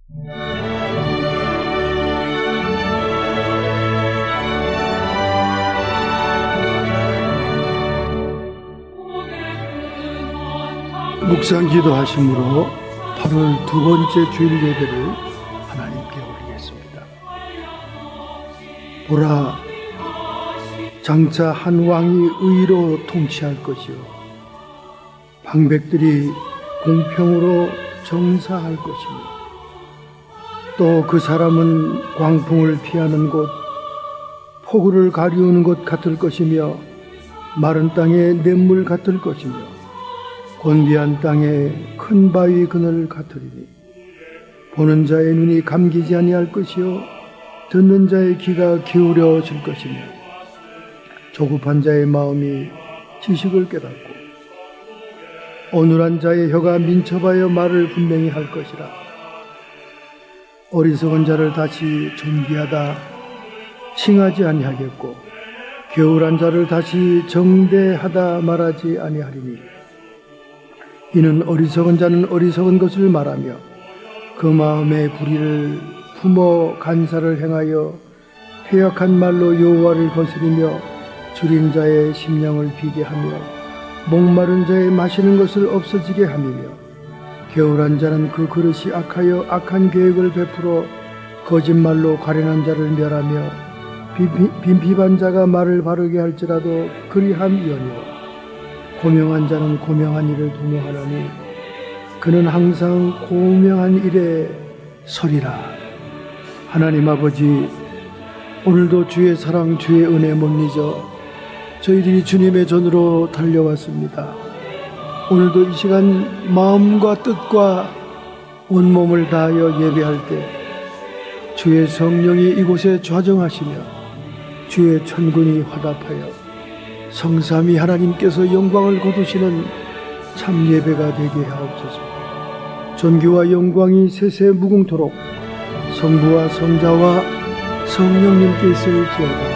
묵상 기도하심으로 8월 두 번째 주일 예배를 하나님께 올리겠습니다. 보라, 장차 한 왕이 의로 통치할 것이요 방백들이 공평으로 정사할 것이며 또 그 사람은 광풍을 피하는 곳, 폭우를 가리우는 곳 같을 것이며 마른 땅에 냇물 같을 것이며 곤비한 땅에 큰 바위 그늘 같으리니 보는 자의 눈이 감기지 아니할 것이요 듣는 자의 귀가 기울여질 것이며 조급한 자의 마음이 지식을 깨닫고 어눌한 자의 혀가 민첩하여 말을 분명히 할 것이라. 어리석은 자를 다시 존귀하다 칭하지 아니하겠고 게으른 자를 다시 정대하다 말하지 아니하리니 이는 어리석은 자는 어리석은 것을 말하며 그 마음의 불의를 품어 간사를 행하여 패역한 말로 여호와를 거스리며 줄인 자의 심령을 비게 하며 목마른 자의 마시는 것을 없어지게 함이며 게으른 자는 그 그릇이 악하여 악한 계획을 베풀어 거짓말로 가련한 자를 멸하며 빈핍한 자가 말을 바르게 할지라도 그리함이오니와 고명한 자는 고명한 일을 도모하나니 그는 항상 고명한 일에 서리라. 하나님 아버지, 오늘도 주의 사랑 주의 은혜 못 잊어 저희들이 주님의 전으로 달려왔습니다. 오늘도 이 시간 마음과 뜻과 온몸을 다하여 예배할 때 주의 성령이 이곳에 좌정하시며 주의 천군이 화답하여 성삼위 하나님께서 영광을 거두시는 참 예배가 되게 하옵소서. 존귀와 영광이 세세 무궁토록 성부와 성자와 성령님께 있을지어다.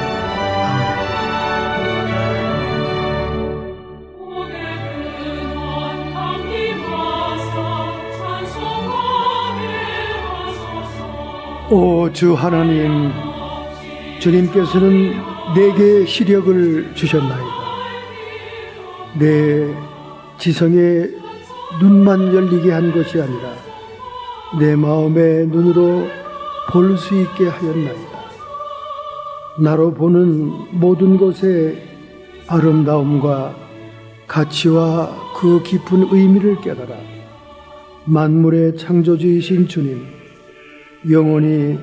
오 주 하나님, 주님께서는 내게 시력을 주셨나이다. 내 지성에 눈만 열리게 한 것이 아니라 내 마음의 눈으로 볼 수 있게 하였나이다. 나로 보는 모든 것의 아름다움과 가치와 그 깊은 의미를 깨달아 만물의 창조주이신 주님, 영원히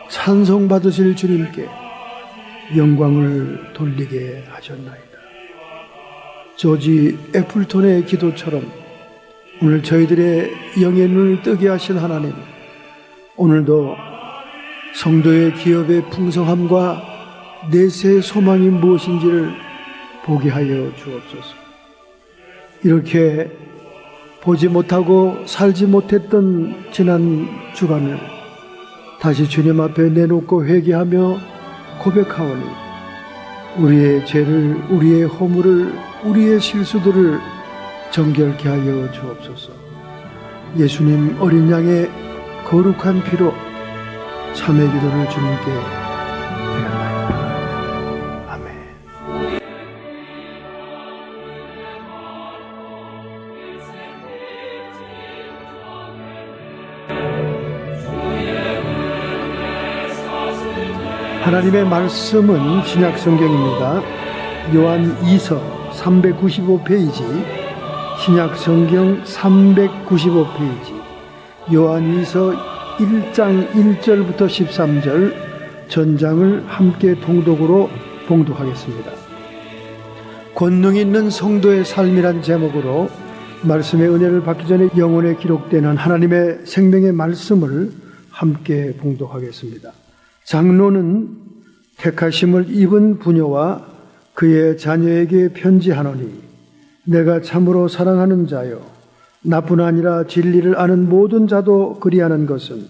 찬송받으실 주님께 영광을 돌리게 하셨나이다. 조지 애플톤의 기도처럼 오늘 저희들의 영의 눈을 뜨게 하신 하나님, 오늘도 성도의 기업의 풍성함과 내세의 소망이 무엇인지를 보게 하여 주옵소서. 이렇게 보지 못하고 살지 못했던 지난 주간을 다시 주님 앞에 내놓고 회개하며 고백하오니 우리의 죄를, 우리의 허물을, 우리의 실수들을 정결케 하여 주옵소서. 예수님 어린 양의 거룩한 피로 참회 기도를 주님께 드렸나이다. 아멘. 하나님의 말씀은 신약 성경입니다. 요한 2서 395페이지, 신약 성경 395페이지, 요한 2서 1장 1절부터 13절 전장을 함께 통독으로 봉독하겠습니다. 권능 있는 성도의 삶이란 제목으로 말씀의 은혜를 받기 전에 영혼에 기록되는 하나님의 생명의 말씀을 함께 봉독하겠습니다. 장로는 택하심을 입은 부녀와 그의 자녀에게 편지하노니 내가 참으로 사랑하는 자요 나뿐 아니라 진리를 아는 모든 자도 그리하는 것은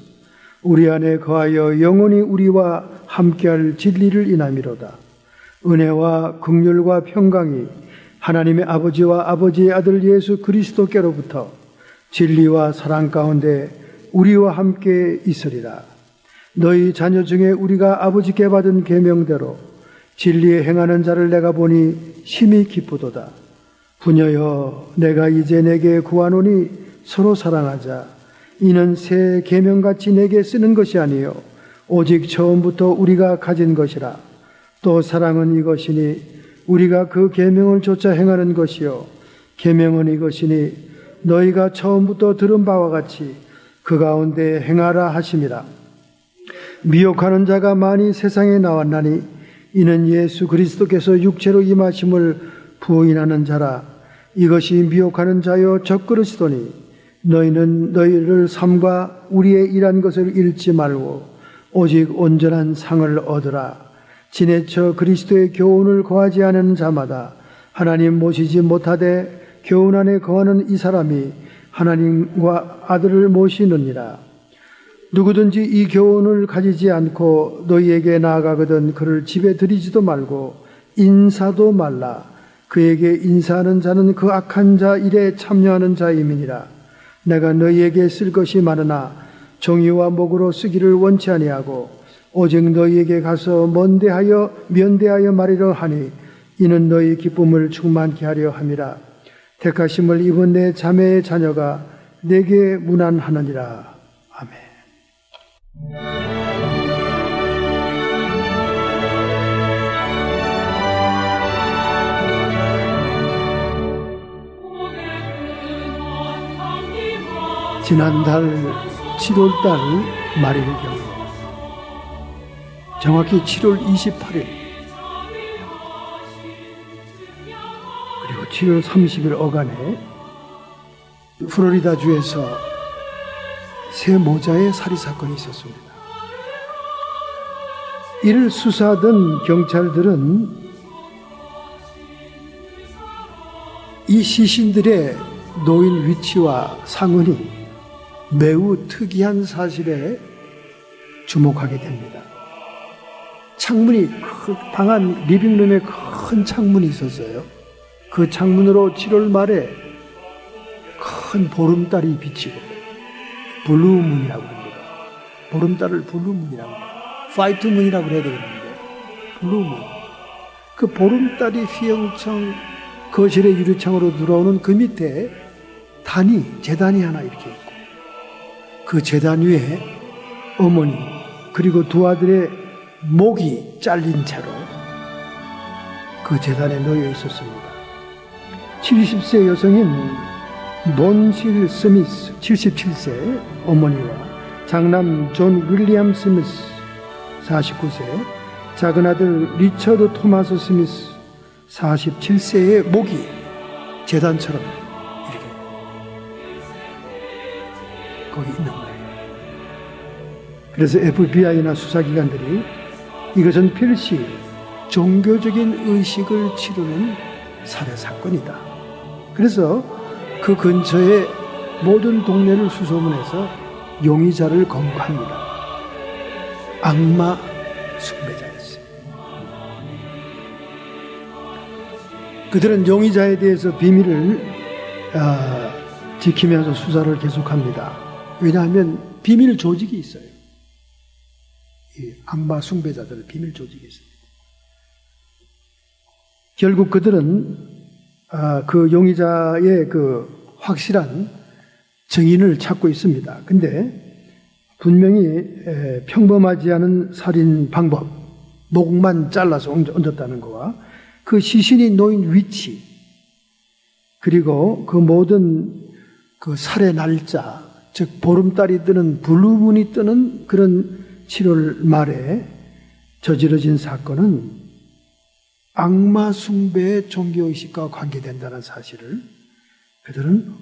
우리 안에 거하여 영원히 우리와 함께할 진리를 인함이로다. 은혜와 긍휼과 평강이 하나님의 아버지와 아버지의 아들 예수 그리스도께로부터 진리와 사랑 가운데 우리와 함께 있으리라. 너희 자녀 중에 우리가 아버지께 받은 계명대로 진리에 행하는 자를 내가 보니 심히 기쁘도다. 부녀여, 내가 이제 내게 구하노니 서로 사랑하자. 이는 새 계명같이 내게 쓰는 것이 아니요 오직 처음부터 우리가 가진 것이라. 또 사랑은 이것이니 우리가 그 계명을 좇아 행하는 것이요 계명은 이것이니 너희가 처음부터 들은 바와 같이 그 가운데 행하라 하심이라. 미혹하는 자가 많이 세상에 나왔나니 이는 예수 그리스도께서 육체로 임하심을 부인하는 자라. 이것이 미혹하는 자여 적그릇이더니 너희는 너희를 삶과 우리의 일한 것을 잃지 말고 오직 온전한 상을 얻으라. 지내쳐 그리스도의 교훈을 거하지 않은 자마다 하나님 모시지 못하되 교훈 안에 거하는 이 사람이 하나님과 아들을 모시느니라. 누구든지 이 교훈을 가지지 않고 너희에게 나아가거든 그를 집에 들이지도 말고 인사도 말라. 그에게 인사하는 자는 그 악한 자 일에 참여하는 자임이니라. 내가 너희에게 쓸 것이 많으나 정의와 목으로 쓰기를 원치 아니하고 오직 너희에게 가서 면대하여 말하려 하니 이는 너희 기쁨을 충만케 하려 함이라. 택하심을 입은 내 자매의 자녀가 내게 문안하느니라. 아멘. 지난달 7월달 말일경 정확히 7월 28일 그리고 7월 30일 어간에 플로리다주에서 세 모자의 살인 사건이 있었습니다. 이를 수사하던 경찰들은 이 시신들의 놓인 위치와 상흔이 매우 특이한 사실에 주목하게 됩니다. 창문이 방 안 리빙룸에 큰 창문이 있었어요. 그 창문으로 7월 말에 큰 보름달이 비치고 블루문이라고 합니다. 보름달을 블루문이라고 합니다. 화이트문이라고 해야 되겠는데 블루문. 그 보름달이 휘영청 거실의 유리창으로 들어오는 그 밑에 재단이 하나 이렇게 있고 그 재단 위에 어머니 그리고 두 아들의 목이 잘린 채로 그 재단에 놓여 있었습니다. 70세 여성인 몬실 스미스 77세 어머니와 장남 존 윌리엄 스미스 49세, 작은 아들 리처드 토마스 스미스 47세의 목이 재단처럼 이렇게 거기 있는 거예요. 그래서 FBI나 수사기관들이 이것은 필시 종교적인 의식을 치르는 살해 사건이다. 그래서 그 근처에 모든 동네를 수소문해서 용의자를 검거합니다. 악마 숭배자였어요. 그들은 용의자에 대해서 비밀을 지키면서 수사를 계속합니다. 왜냐하면 비밀 조직이 있어요. 이 악마 숭배자들 비밀 조직이 있습니다. 결국 그들은 그 용의자의 그 확실한 증인을 찾고 있습니다. 근데 분명히 평범하지 않은 살인 방법, 목만 잘라서 얹었다는 거와 그 시신이 놓인 위치, 그리고 그 모든 그 살해 날짜, 즉 보름달이 뜨는 블루문이 뜨는 그런 7월 말에 저지러진 사건은 악마 숭배의 종교의식과 관계된다는 사실을 그들은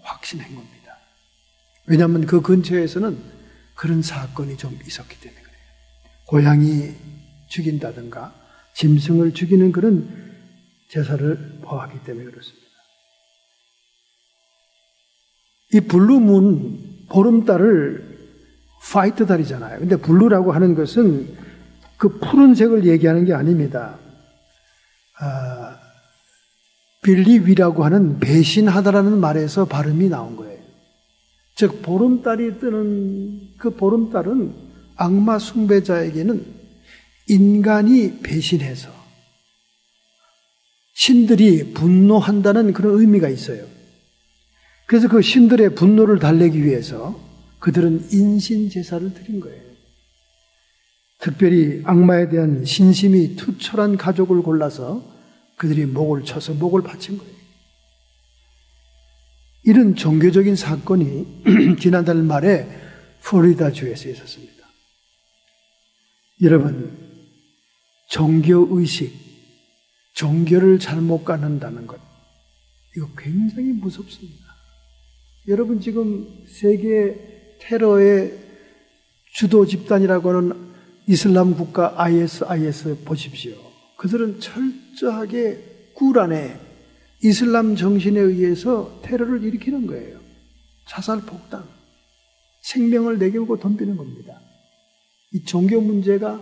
확신한 겁니다. 왜냐하면 그 근처에서는 그런 사건이 좀 있었기 때문에 그래요. 고양이 죽인다든가 짐승을 죽이는 그런 제사를 범하기 때문에 그렇습니다. 이 블루문, 보름달을 화이트 달이잖아요. 근데 블루라고 하는 것은 그 푸른색을 얘기하는 게 아닙니다. 빌리위라고 하는 배신하다라는 말에서 발음이 나온 거예요. 즉 보름달이 뜨는 그 보름달은 악마 숭배자에게는 인간이 배신해서 신들이 분노한다는 그런 의미가 있어요. 그래서 그 신들의 분노를 달래기 위해서 그들은 인신 제사를 드린 거예요. 특별히 악마에 대한 신심이 투철한 가족을 골라서 그들이 목을 쳐서 목을 바친 거예요. 이런 종교적인 사건이 지난달 말에 플로리다주에서 있었습니다. 여러분, 종교의식, 종교를 잘못 갖는다는 것, 이거 굉장히 무섭습니다. 여러분 지금 세계 테러의 주도 집단이라고 하는 이슬람 국가 IS 보십시오. 그들은 철저하게 꿀안에 이슬람 정신에 의해서 테러를 일으키는 거예요. 자살 폭탄, 생명을 내걸고 덤비는 겁니다. 이 종교 문제가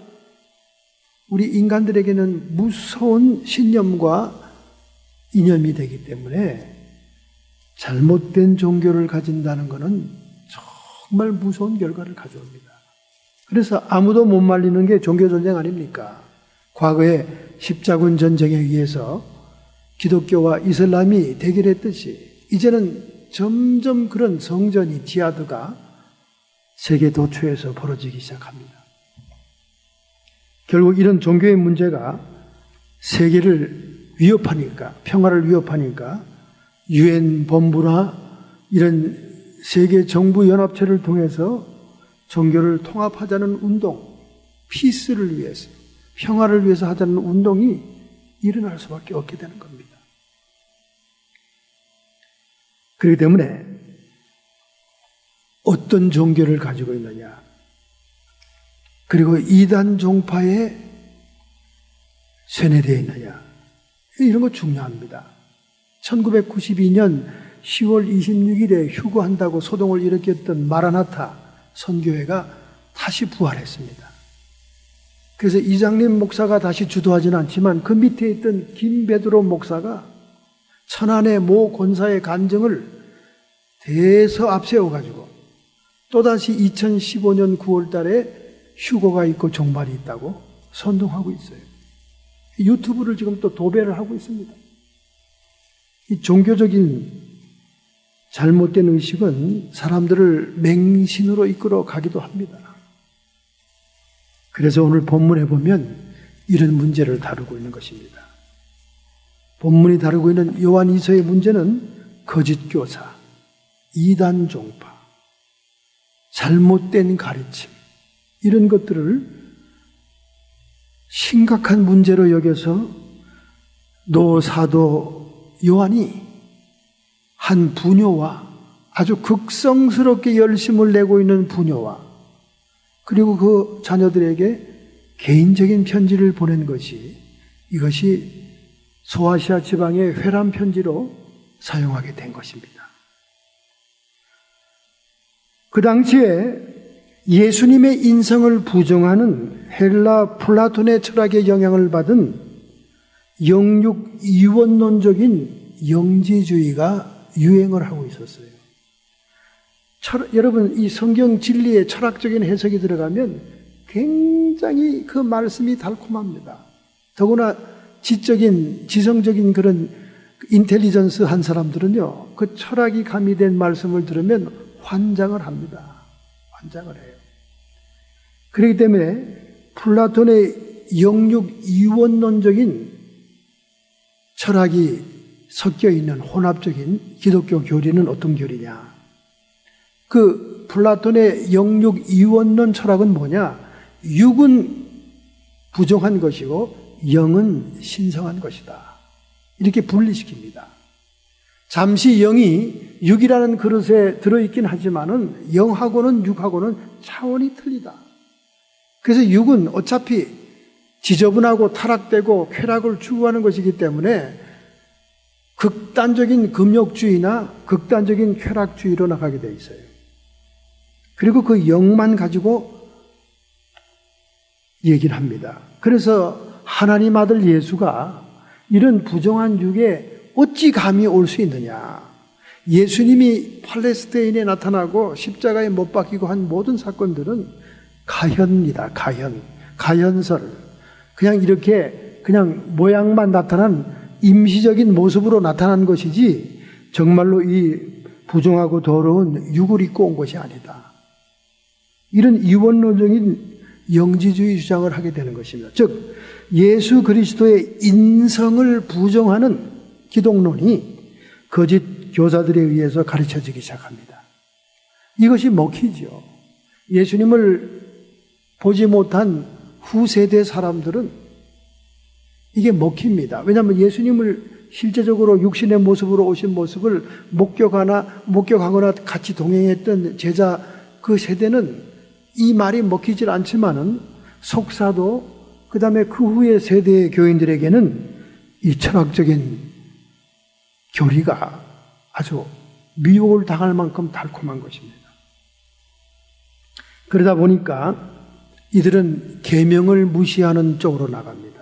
우리 인간들에게는 무서운 신념과 이념이 되기 때문에 잘못된 종교를 가진다는 것은 정말 무서운 결과를 가져옵니다. 그래서 아무도 못 말리는 게 종교전쟁 아닙니까? 과거에 십자군 전쟁에 의해서 기독교와 이슬람이 대결했듯이 이제는 점점 그런 성전이 지하드가 세계 도처에서 벌어지기 시작합니다. 결국 이런 종교의 문제가 세계를 위협하니까, 평화를 위협하니까 유엔 본부나 이런 세계 정부 연합체를 통해서 종교를 통합하자는 운동, 피스를 위해서, 평화를 위해서 하자는 운동이 일어날 수밖에 없게 되는 겁니다. 그렇기 때문에 어떤 종교를 가지고 있느냐, 그리고 이단 종파에 세뇌되어 있느냐, 이런 거 중요합니다. 1992년 10월 26일에 휴거한다고 소동을 일으켰던 마라나타 선교회가 다시 부활했습니다. 그래서 이장림 목사가 다시 주도하지는 않지만 그 밑에 있던 김베드로 목사가 천안의 모 권사의 간증을 대서 앞세워가지고 또다시 2015년 9월 달에 휴거가 있고 종말이 있다고 선동하고 있어요. 유튜브를 지금 또 도배를 하고 있습니다. 이 종교적인 잘못된 의식은 사람들을 맹신으로 이끌어 가기도 합니다. 그래서 오늘 본문에 보면 이런 문제를 다루고 있는 것입니다. 본문이 다루고 있는 요한 2서의 문제는 거짓 교사, 이단 종파, 잘못된 가르침, 이런 것들을 심각한 문제로 여겨서 노 사도 요한이 한 부녀와 아주 극성스럽게 열심을 내고 있는 부녀와 그리고 그 자녀들에게 개인적인 편지를 보낸 것이, 이것이 소아시아 지방의 회람 편지로 사용하게 된 것입니다. 그 당시에 예수님의 인성을 부정하는 헬라 플라톤의 철학의 영향을 받은 영육 이원론적인 영지주의가 유행을 하고 있었어요. 여러분, 이 성경 진리의 철학적인 해석이 들어가면 굉장히 그 말씀이 달콤합니다. 더구나 지성적인 그런 인텔리전스 한 사람들은요, 그 철학이 가미된 말씀을 들으면 환장을 합니다. 환장을 해요. 그렇기 때문에 플라톤의 영육 이원론적인 철학이 섞여 있는 혼합적인 기독교 교리는 어떤 교리냐? 그 플라톤의 영육 이원론 철학은 뭐냐? 육은 부정한 것이고 영은 신성한 것이다. 이렇게 분리시킵니다. 잠시 영이 육이라는 그릇에 들어있긴 하지만은 영하고는 육하고는 차원이 틀리다. 그래서 육은 어차피 지저분하고 타락되고 쾌락을 추구하는 것이기 때문에 극단적인 금욕주의나 극단적인 쾌락주의로 나가게 돼 있어요. 그리고 그 영만 가지고 얘기를 합니다. 그래서 하나님 아들 예수가 이런 부정한 육에 어찌 감히 올 수 있느냐? 예수님이 팔레스타인에 나타나고 십자가에 못 박히고 한 모든 사건들은 가현이다. 가현설. 그냥 이렇게 그냥 모양만 나타난 임시적인 모습으로 나타난 것이지 정말로 이 부정하고 더러운 육을 입고 온 것이 아니다. 이런 이원론적인 영지주의 주장을 하게 되는 것입니다. 즉 예수 그리스도의 인성을 부정하는 기독론이 거짓 교사들에 의해서 가르쳐지기 시작합니다. 이것이 먹히죠. 예수님을 보지 못한 후세대 사람들은 이게 먹힙니다. 왜냐하면 예수님을 실제적으로 육신의 모습으로 오신 모습을 목격하거나 같이 동행했던 제자 그 세대는 이 말이 먹히질 않지만은 속사도 그 다음에 그 후의 세대의 교인들에게는 이 철학적인 교리가 아주 미혹을 당할 만큼 달콤한 것입니다. 그러다 보니까 이들은 계명을 무시하는 쪽으로 나갑니다.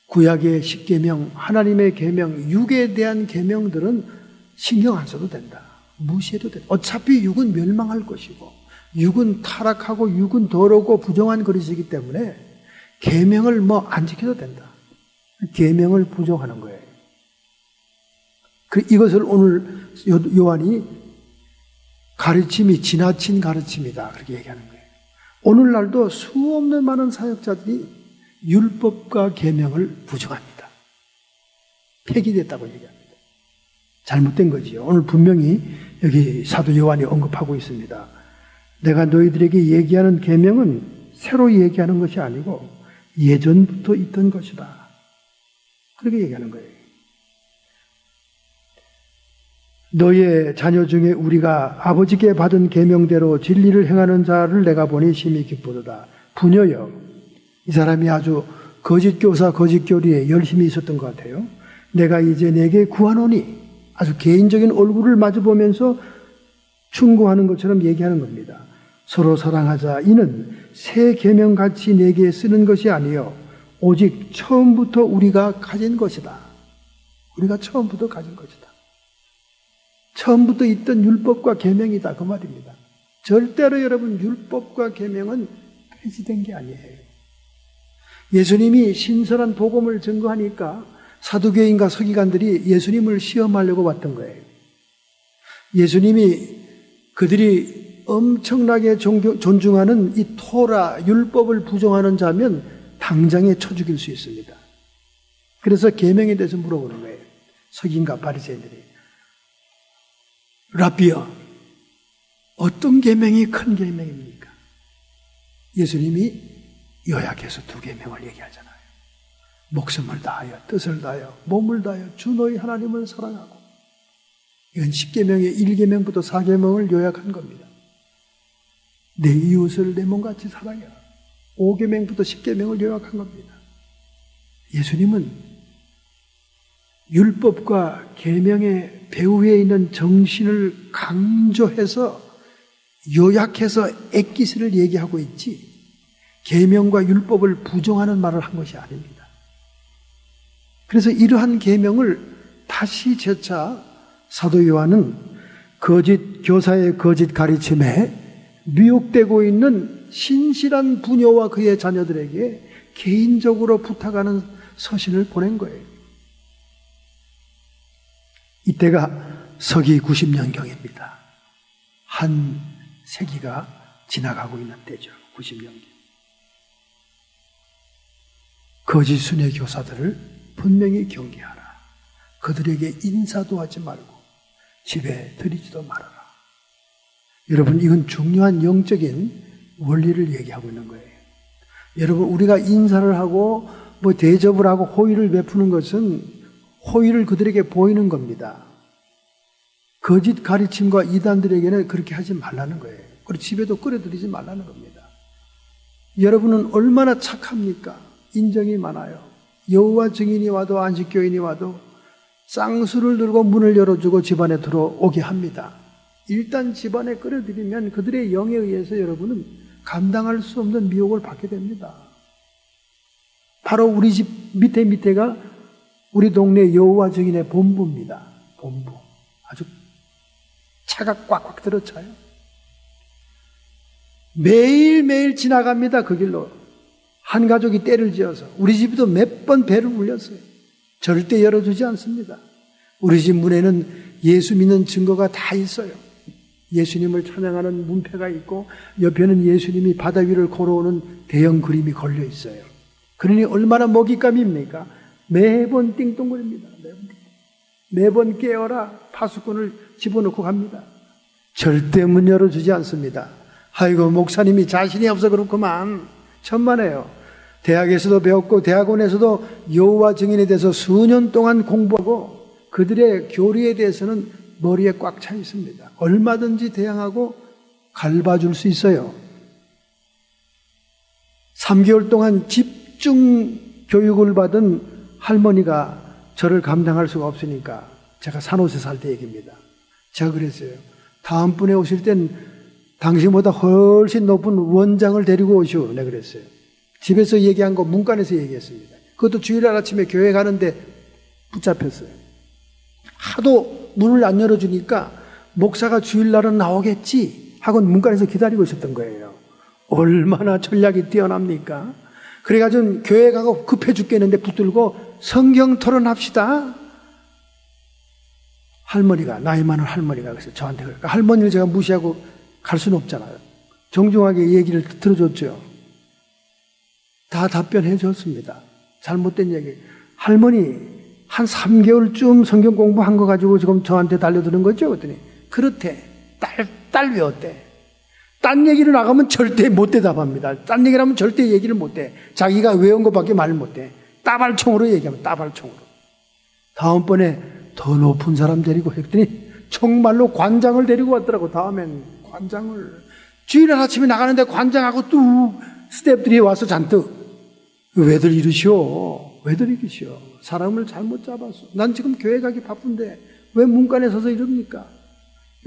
구약의 10계명, 하나님의 계명, 육에 대한 계명들은 신경 안 써도 된다. 무시해도 된다. 어차피 육은 멸망할 것이고 육은 타락하고 육은 더럽고 부정한 그릇이기 때문에 계명을 안 지켜도 된다. 계명을 부정하는 거예요. 이것을 오늘 요한이 가르침이 지나친 가르침이다. 그렇게 얘기하는 거예요. 오늘날도 수없는 많은 사역자들이 율법과 계명을 부정합니다. 폐기됐다고 얘기합니다. 잘못된 거지요. 오늘 분명히 여기 사도 요한이 언급하고 있습니다. 내가 너희들에게 얘기하는 계명은 새로 얘기하는 것이 아니고 예전부터 있던 것이다. 그렇게 얘기하는 거예요. 너의 자녀 중에 우리가 아버지께 받은 계명대로 진리를 행하는 자를 내가 보니 심히 기쁘도다. 부녀여, 이 사람이 아주 거짓 교사, 거짓 교리에 열심히 있었던 것 같아요. 내가 이제 내게 구하노니, 아주 개인적인 얼굴을 마주보면서 충고하는 것처럼 얘기하는 겁니다. 서로 사랑하자. 이는 새 계명같이 내게 쓰는 것이 아니요 오직 처음부터 우리가 가진 것이다. 우리가 처음부터 가진 것이다. 처음부터 있던 율법과 계명이다. 그 말입니다. 절대로 여러분 율법과 계명은 폐지된 게 아니에요. 예수님이 신선한 복음을 증거하니까 사두개인과 서기관들이 예수님을 시험하려고 왔던 거예요. 예수님이 그들이 엄청나게 존중하는 이 토라, 율법을 부정하는 자면 당장에 쳐 죽일 수 있습니다. 그래서 계명에 대해서 물어보는 거예요. 서기관과 바리새인들이. 라비여, 어떤 계명이 큰 계명입니까? 예수님이 요약해서 두 계명을 얘기하잖아요. 목숨을 다하여, 뜻을 다하여, 몸을 다하여 주 너희 하나님을 사랑하고. 이건 10계명의 1계명부터 4계명을 요약한 겁니다. 내 이웃을 내 몸같이 사랑해라. 5계명부터 10계명을 요약한 겁니다. 예수님은 율법과 계명의 배후에 있는 정신을 강조해서 요약해서 엑기스를 얘기하고 있지 계명과 율법을 부정하는 말을 한 것이 아닙니다. 그래서 이러한 계명을 다시 재차 사도 요한은 거짓 교사의 거짓 가르침에 미혹되고 있는 신실한 부녀와 그의 자녀들에게 개인적으로 부탁하는 서신을 보낸 거예요. 이때가 서기 90년경입니다. 한 세기가 지나가고 있는 때죠. 90년경. 거짓 순회 교사들을 분명히 경계하라. 그들에게 인사도 하지 말고 집에 들이지도 말아라. 여러분, 이건 중요한 영적인 원리를 얘기하고 있는 거예요. 여러분, 우리가 인사를 하고 대접을 하고 호의를 베푸는 것은 호의를 그들에게 보이는 겁니다. 거짓 가르침과 이단들에게는 그렇게 하지 말라는 거예요. 그리고 집에도 끌어들이지 말라는 겁니다. 여러분은 얼마나 착합니까? 인정이 많아요. 여호와 증인이 와도 안식교인이 와도 쌍수를 들고 문을 열어주고 집안에 들어오게 합니다. 일단 집안에 끌어들이면 그들의 영에 의해서 여러분은 감당할 수 없는 미혹을 받게 됩니다. 바로 우리 집 밑에가 우리 동네 여호와 증인의 본부입니다. 본부. 아주 차가 꽉꽉 들어차요. 매일매일 지나갑니다. 그 길로. 한 가족이 때를 지어서. 우리 집도 몇 번 배를 울렸어요. 절대 열어주지 않습니다. 우리 집 문에는 예수 믿는 증거가 다 있어요. 예수님을 찬양하는 문패가 있고 옆에는 예수님이 바다 위를 걸어오는 대형 그림이 걸려 있어요. 그러니 얼마나 먹잇감입니까? 매번 띵동거립니다. 매번 깨어라 파수꾼을 집어넣고 갑니다. 절대 문 열어주지 않습니다. 아이고 목사님이 자신이 없어 그렇구만. 천만에요. 대학에서도 배웠고 대학원에서도 여호와 증인에 대해서 수년 동안 공부하고 그들의 교리에 대해서는 머리에 꽉 차 있습니다. 얼마든지 대항하고 갈봐줄 수 있어요. 3개월 동안 집중 교육을 받은 할머니가 저를 감당할 수가 없으니까 제가 산호세 살 때 얘기입니다. 제가 그랬어요. 다음번에 오실 땐 당신보다 훨씬 높은 원장을 데리고 오시오. 내가 그랬어요. 집에서 얘기한 거 문간에서 얘기했습니다. 그것도 주일날 아침에 교회 가는데 붙잡혔어요. 하도 문을 안 열어주니까 목사가 주일날은 나오겠지 하고 문간에서 기다리고 있었던 거예요. 얼마나 전략이 뛰어납니까? 그래가지고 교회 가고 급해 죽겠는데 붙들고 성경 토론합시다. 할머니가, 나이 많은 할머니가 그래서 저한테 그러니까 할머니를 제가 무시하고 갈 수는 없잖아요. 정중하게 얘기를 들어줬죠. 다 답변해 줬습니다. 잘못된 얘기. 할머니 한 3개월쯤 성경 공부한 거 가지고 지금 저한테 달려드는 거죠? 그랬더니 그렇대. 딸 왜 어때? 딴 얘기를 나가면 절대 못 대답합니다. 딴 얘기를 하면 절대 얘기를 못 해. 자기가 외운 것밖에 말을 못 해. 따발총으로 얘기하면 따발총으로. 다음번에 더 높은 사람 데리고 했더니 정말로 관장을 데리고 왔더라고. 다음엔 관장을. 주일날 아침에 나가는데 관장하고 또 스태프들이 와서 잔뜩 왜들 이러시오? 왜들 이러시오? 사람을 잘못 잡았어. 난 지금 교회 가기 바쁜데 왜 문간에 서서 이럽니까?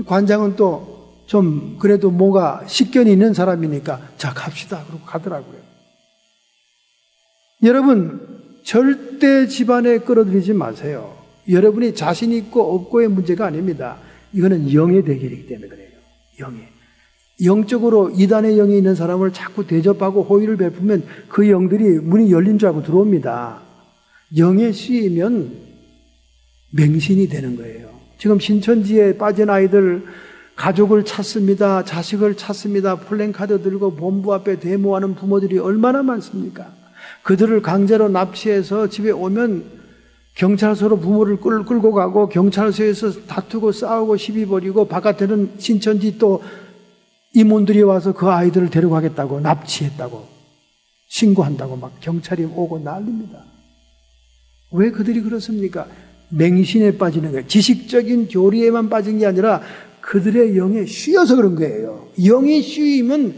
관장은 또 좀 그래도 뭔가 식견이 있는 사람이니까 자 갑시다 그러고 가더라고요. 여러분 절대 집안에 끌어들이지 마세요. 여러분이 자신 있고 없고의 문제가 아닙니다. 이거는 영의 대결이기 때문에 그래요. 영의. 영적으로 이단의 영이 있는 사람을 자꾸 대접하고 호의를 베푸면 그 영들이 문이 열린 줄 알고 들어옵니다. 영에 씌이면 맹신이 되는 거예요. 지금 신천지에 빠진 아이들 가족을 찾습니다. 자식을 찾습니다. 플랜카드 들고 본부 앞에 데모하는 부모들이 얼마나 많습니까? 그들을 강제로 납치해서 집에 오면 경찰서로 부모를 끌고 가고 경찰서에서 다투고 싸우고 시비 벌이고 바깥에는 신천지 또 임원들이 와서 그 아이들을 데려가겠다고 납치했다고 신고한다고 막 경찰이 오고 난립니다. 왜 그들이 그렇습니까? 맹신에 빠지는 거예요. 지식적인 교리에만 빠진 게 아니라 그들의 영에 씌어서 그런 거예요. 영에 씌이면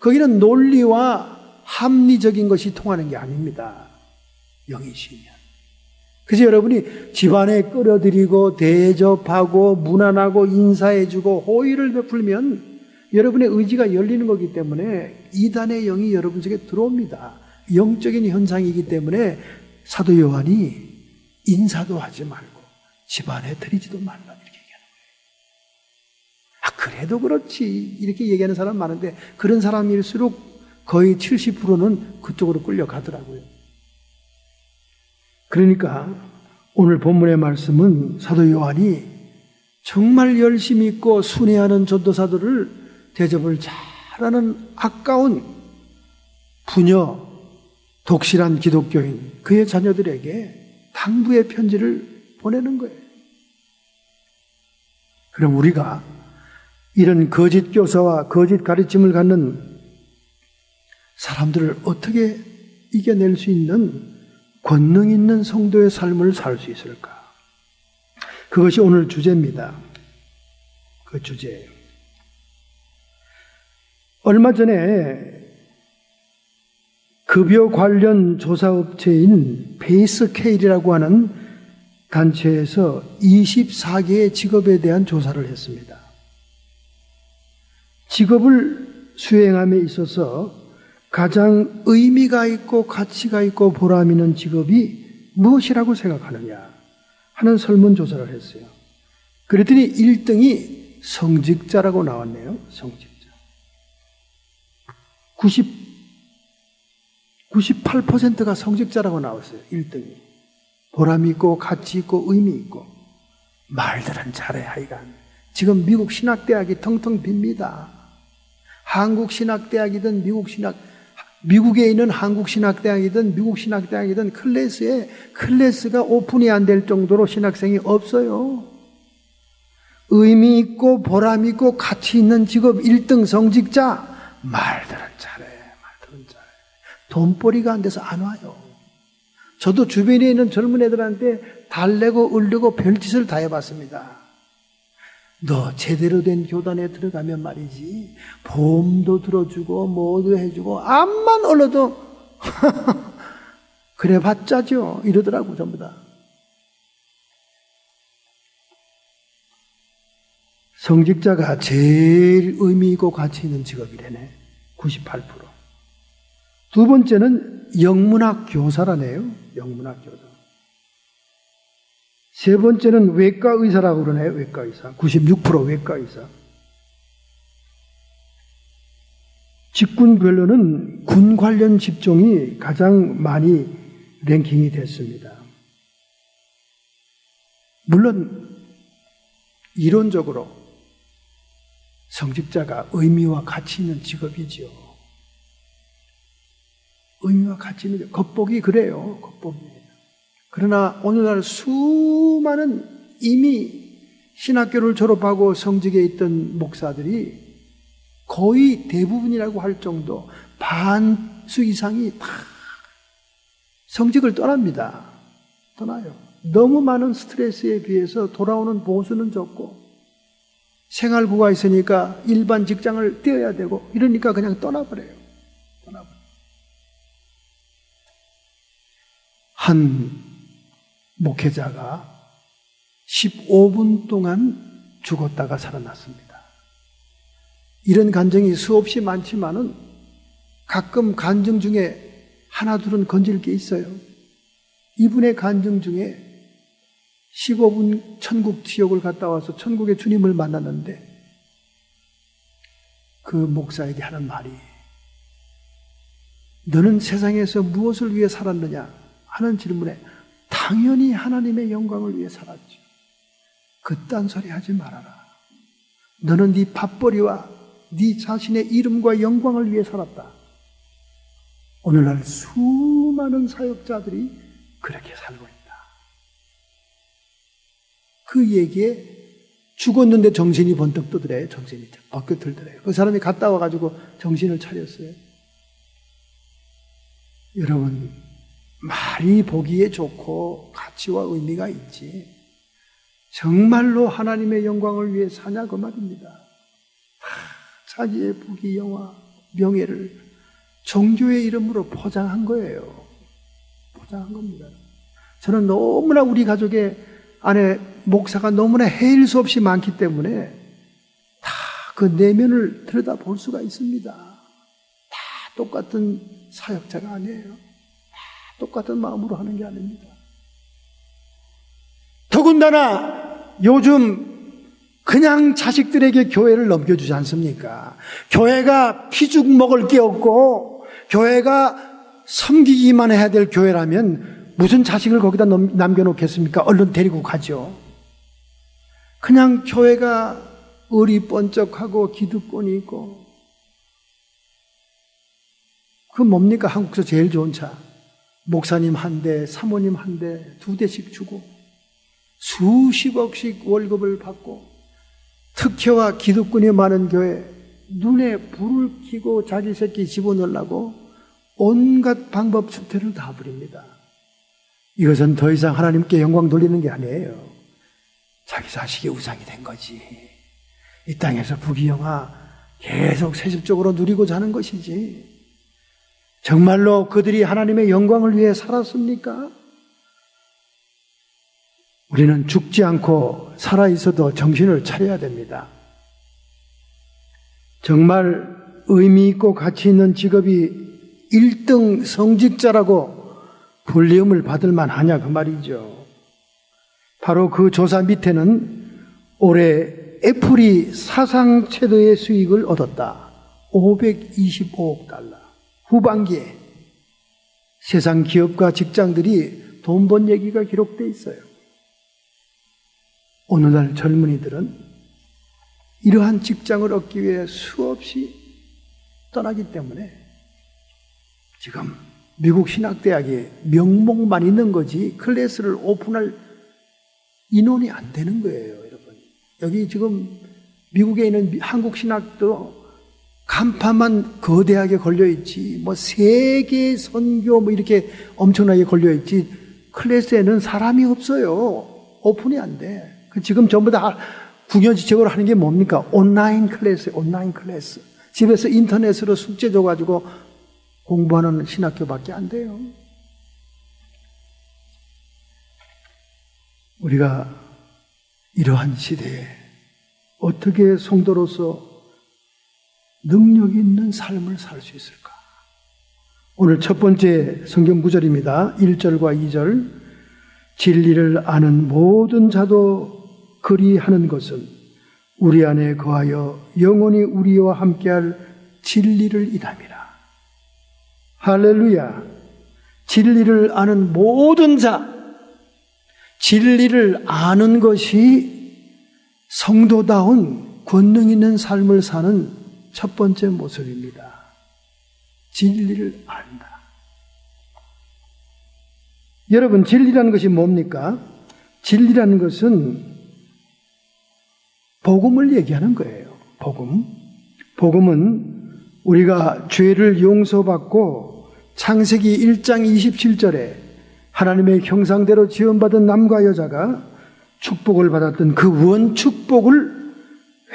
거기는 논리와 합리적인 것이 통하는 게 아닙니다. 영에 씌이면. 그래서 여러분이 집안에 끌어들이고 대접하고 무난하고 인사해주고 호의를 베풀면 여러분의 의지가 열리는 거기 때문에 이단의 영이 여러분 속에 들어옵니다. 영적인 현상이기 때문에 사도 요한이 인사도 하지 말고 집안에 들이지도 말라 이렇게 얘기하는 거예요. 그래도 그렇지 이렇게 얘기하는 사람 많은데 그런 사람일수록 거의 70%는 그쪽으로 끌려가더라고요. 그러니까 오늘 본문의 말씀은 사도 요한이 정말 열심히 있고 순회하는 전도사들을 대접을 잘하는 아까운 부녀 독실한 기독교인 그의 자녀들에게 당부의 편지를 보내는 거예요. 그럼 우리가 이런 거짓 교사와 거짓 가르침을 갖는 사람들을 어떻게 이겨낼 수 있는 권능 있는 성도의 삶을 살 수 있을까? 그것이 오늘 주제입니다. 그 주제예요. 얼마 전에 급여 관련 조사업체인 페이스케일이라고 하는 단체에서 24개의 직업에 대한 조사를 했습니다. 직업을 수행함에 있어서 가장 의미가 있고 가치가 있고 보람 있는 직업이 무엇이라고 생각하느냐 하는 설문조사를 했어요. 그랬더니 1등이 성직자라고 나왔네요. 성직자. 98%가 성직자라고 나왔어요. 1등이. 보람 있고 가치 있고 의미 있고 말들은 잘해. 하여간 지금 미국 신학대학이 텅텅 빕니다. 한국 신학대학이든 미국에 있는 한국 신학대학이든 미국 신학대학이든 클래스가 오픈이 안 될 정도로 신학생이 없어요. 의미 있고 보람 있고 가치 있는 직업 1등 성직자 말들은 잘해. 돈벌이가 안 돼서 안 와요. 저도 주변에 있는 젊은 애들한테 달래고 을르고 별짓을 다 해봤습니다. 너 제대로 된 교단에 들어가면 말이지 보험도 들어주고 뭐도 해주고 암만 올려도 그래 봤자죠 이러더라고 전부 다. 성직자가 제일 의미 있고 가치 있는 직업이래네. 98%. 두 번째는 영문학 교사라네요. 영문학 교사. 세 번째는 외과 의사라고 그러네요. 외과 의사. 96% 외과 의사. 직군별로는 군 관련 직종이 가장 많이 랭킹이 됐습니다. 물론 이론적으로 성직자가 의미와 가치 있는 직업이지요. 의미와 가치 있는 겉보기 그래요. 겉보기. 그러나 오늘날 수많은 이미 신학교를 졸업하고 성직에 있던 목사들이 거의 대부분이라고 할 정도 반수 이상이 다 성직을 떠납니다. 떠나요. 너무 많은 스트레스에 비해서 돌아오는 보수는 적고 생활고가 있으니까 일반 직장을 떼어야 되고 이러니까 그냥 떠나버려요. 한 목회자가 15분 동안 죽었다가 살아났습니다. 이런 간증이 수없이 많지만은 가끔 간증 중에 하나 둘은 건질 게 있어요. 이분의 간증 중에 15분 천국 지옥을 갔다 와서 천국의 주님을 만났는데 그 목사에게 하는 말이 너는 세상에서 무엇을 위해 살았느냐 하는 질문에 당연히 하나님의 영광을 위해 살았죠. 그딴 소리 하지 말아라. 너는 네 밥벌이와 네 자신의 이름과 영광을 위해 살았다. 오늘날 수많은 사역자들이 그렇게 살고 있다. 그 얘기에 죽었는데 정신이 번뜩 뜨더래요. 정신이 번뜩 들더래요. 그 사람이 갔다 와가지고 정신을 차렸어요. 여러분, 말이 보기에 좋고 가치와 의미가 있지 정말로 하나님의 영광을 위해 사냐 그 말입니다. 자기의 부귀 영화 명예를 종교의 이름으로 포장한 거예요. 포장한 겁니다. 저는 너무나 우리 가족의 안에 목사가 너무나 헤일 수 없이 많기 때문에 다 그 내면을 들여다볼 수가 있습니다. 다 똑같은 사역자가 아니에요. 똑같은 마음으로 하는 게 아닙니다. 더군다나 요즘 그냥 자식들에게 교회를 넘겨주지 않습니까? 교회가 피죽 먹을 게 없고 교회가 섬기기만 해야 될 교회라면 무슨 자식을 거기다 남겨놓겠습니까? 얼른 데리고 가죠. 그냥 교회가 의리 번쩍하고 기득권이 있고 그 뭡니까? 한국에서 제일 좋은 차 목사님 한 대, 사모님 한 대, 2대씩 주고 수십억씩 월급을 받고 특혜와 기득권이 많은 교회 눈에 불을 켜고 자기 새끼 집어넣으려고 온갖 방법 수태를 다 부립니다. 이것은 더 이상 하나님께 영광 돌리는 게 아니에요. 자기 자식이 우상이 된 거지. 이 땅에서 부귀영화 계속 세습적으로 누리고자 하는 것이지. 정말로 그들이 하나님의 영광을 위해 살았습니까? 우리는 죽지 않고 살아있어도 정신을 차려야 됩니다. 정말 의미 있고 가치 있는 직업이 1등 성직자라고 불리움을 받을 만하냐 그 말이죠. 바로 그 조사 밑에는 올해 애플이 사상 최대의 수익을 얻었다. 525억 달러. 후반기에 세상 기업과 직장들이 돈 번 얘기가 기록되어 있어요. 오늘날 젊은이들은 이러한 직장을 얻기 위해 수없이 떠나기 때문에 지금 미국 신학대학에 명목만 있는 거지 클래스를 오픈할 인원이 안 되는 거예요, 여러분. 여기 지금 미국에 있는 한국 신학도 간판만 거대하게 걸려있지, 뭐 세계 선교 뭐 이렇게 엄청나게 걸려있지, 클래스에는 사람이 없어요. 오픈이 안 돼. 지금 전부 다 국영지책으로 하는 게 뭡니까? 온라인 클래스, 온라인 클래스. 집에서 인터넷으로 숙제 줘가지고 공부하는 신학교밖에 안 돼요. 우리가 이러한 시대에 어떻게 성도로서 능력 있는 삶을 살 수 있을까? 오늘 첫 번째 성경 구절입니다. 1절과 2절. 진리를 아는 모든 자도 그리하는 것은 우리 안에 거하여 영원히 우리와 함께할 진리를 이담이라. 할렐루야. 진리를 아는 모든 자, 진리를 아는 것이 성도다운 권능 있는 삶을 사는 첫 번째 모습입니다. 진리를 안다. 여러분, 진리라는 것이 뭡니까? 진리라는 것은 복음을 얘기하는 거예요. 복음. 복음은 우리가 죄를 용서받고 창세기 1장 27절에 하나님의 형상대로 지음받은 남과 여자가 축복을 받았던 그 원축복을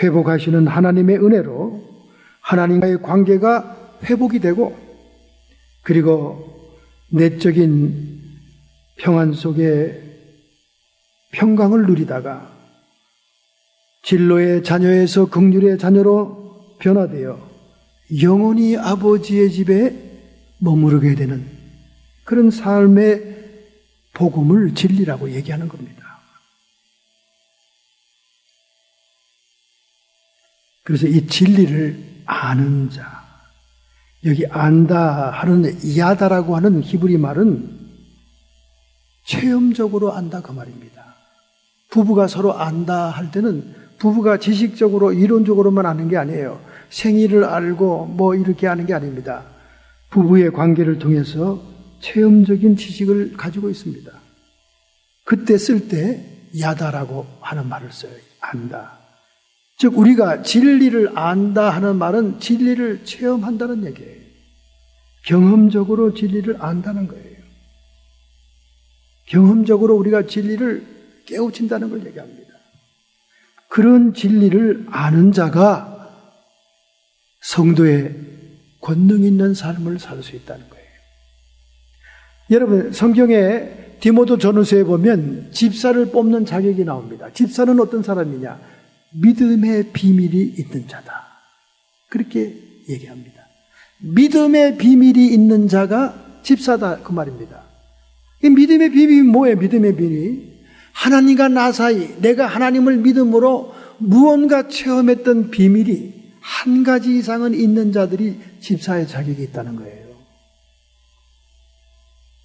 회복하시는 하나님의 은혜로 하나님과의 관계가 회복이 되고, 그리고 내적인 평안 속에 평강을 누리다가 진로의 자녀에서 긍휼의 자녀로 변화되어 영원히 아버지의 집에 머무르게 되는 그런 삶의 복음을 진리라고 얘기하는 겁니다. 그래서 이 진리를 아는 자, 여기 안다 하는 야다라고 하는 히브리 말은 체험적으로 안다 그 말입니다. 부부가 서로 안다 할 때는 부부가 지식적으로 이론적으로만 아는 게 아니에요. 생일을 알고 뭐 이렇게 하는 게 아닙니다. 부부의 관계를 통해서 체험적인 지식을 가지고 있습니다. 그때 쓸 때 야다라고 하는 말을 써요. 안다. 즉 우리가 진리를 안다 하는 말은 진리를 체험한다는 얘기예요. 경험적으로 진리를 안다는 거예요. 경험적으로 우리가 진리를 깨우친다는 걸 얘기합니다. 그런 진리를 아는 자가 성도의 권능 있는 삶을 살 수 있다는 거예요. 여러분, 성경에 디모데 전후서에 보면 집사를 뽑는 자격이 나옵니다. 집사는 어떤 사람이냐? 믿음의 비밀이 있는 자다. 그렇게 얘기합니다. 믿음의 비밀이 있는 자가 집사다 그 말입니다. 이 믿음의 비밀이 뭐예요? 믿음의 비밀이 하나님과 나 사이 내가 하나님을 믿음으로 무언가 체험했던 비밀이 한 가지 이상은 있는 자들이 집사의 자격이 있다는 거예요.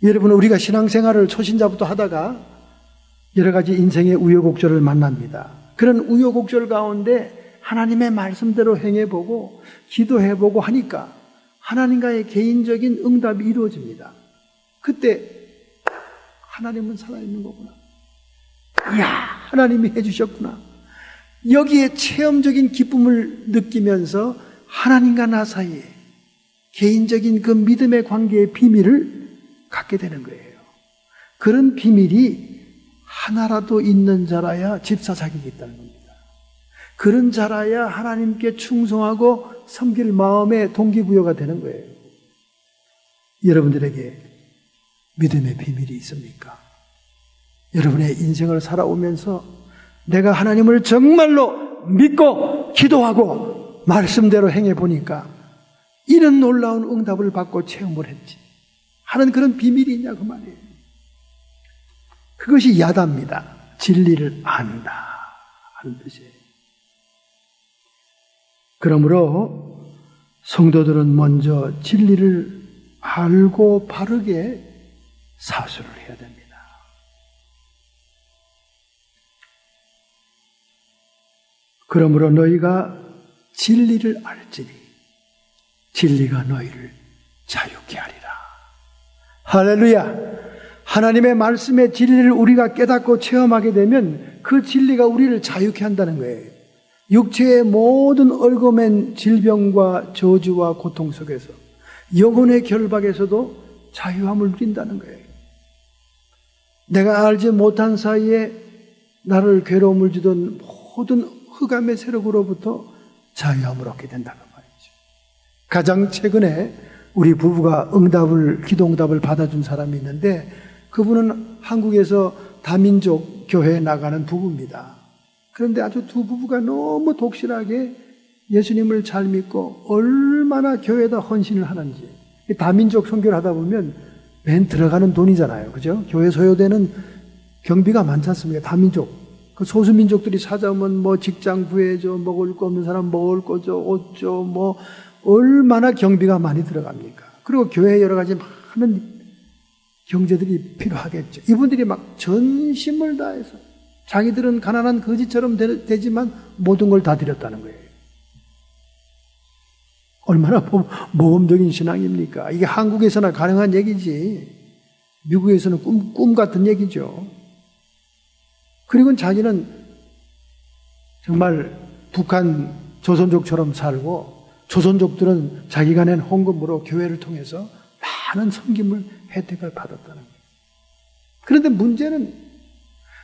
여러분, 우리가 신앙생활을 초신자부터 하다가 여러 가지 인생의 우여곡절을 만납니다. 그런 우여곡절 가운데 하나님의 말씀대로 행해보고 기도해보고 하니까 하나님과의 개인적인 응답이 이루어집니다. 그때 하나님은 살아있는 거구나. 이야, 하나님이 해주셨구나. 여기에 체험적인 기쁨을 느끼면서 하나님과 나 사이에 개인적인 그 믿음의 관계의 비밀을 갖게 되는 거예요. 그런 비밀이 하나라도 있는 자라야 집사 자격이 있다는 겁니다. 그런 자라야 하나님께 충성하고 섬길 마음의 동기부여가 되는 거예요. 여러분들에게 믿음의 비밀이 있습니까? 여러분의 인생을 살아오면서 내가 하나님을 정말로 믿고 기도하고 말씀대로 행해보니까 이런 놀라운 응답을 받고 체험을 했지 하는 그런 비밀이 있냐 그 말이에요. 그것이 야다입니다. 진리를 안다 하는 뜻이에요. 그러므로 성도들은 먼저 진리를 알고 바르게 사수를 해야 됩니다. 그러므로 너희가 진리를 알지니 진리가 너희를 자유케 하리라. 할렐루야. 하나님의 말씀의 진리를 우리가 깨닫고 체험하게 되면 그 진리가 우리를 자유케 한다는 거예요. 육체의 모든 얽어맨 질병과 저주와 고통 속에서 영혼의 결박에서도 자유함을 누린다는 거예요. 내가 알지 못한 사이에 나를 괴로움을 주던 모든 흑암의 세력으로부터 자유함을 얻게 된다는 말이죠. 가장 최근에 우리 부부가 기도 응답을 받아준 사람이 있는데 그분은 한국에서 다민족 교회에 나가는 부부입니다. 그런데 아주 두 부부가 너무 독실하게 예수님을 잘 믿고 얼마나 교회에다 헌신을 하는지. 다민족 선교를 하다 보면 맨 들어가는 돈이잖아요. 그죠? 교회 소요되는 경비가 많지 않습니까? 다민족. 그 소수민족들이 찾아오면 뭐 직장 구해줘, 먹을 거 없는 사람 먹을 거 줘, 옷 줘, 뭐 얼마나 경비가 많이 들어갑니까? 그리고 교회에 여러 가지 많은 경제들이 필요하겠죠. 이분들이 막 전심을 다해서 자기들은 가난한 거지처럼 되지만 모든 걸 다 드렸다는 거예요. 얼마나 모범적인 신앙입니까? 이게 한국에서나 가능한 얘기지 미국에서는 꿈 같은 얘기죠. 그리고 자기는 정말 북한 조선족처럼 살고 조선족들은 자기가 낸 헌금으로 교회를 통해서 많은 섬김을 혜택을 받았다는 거예요. 그런데 문제는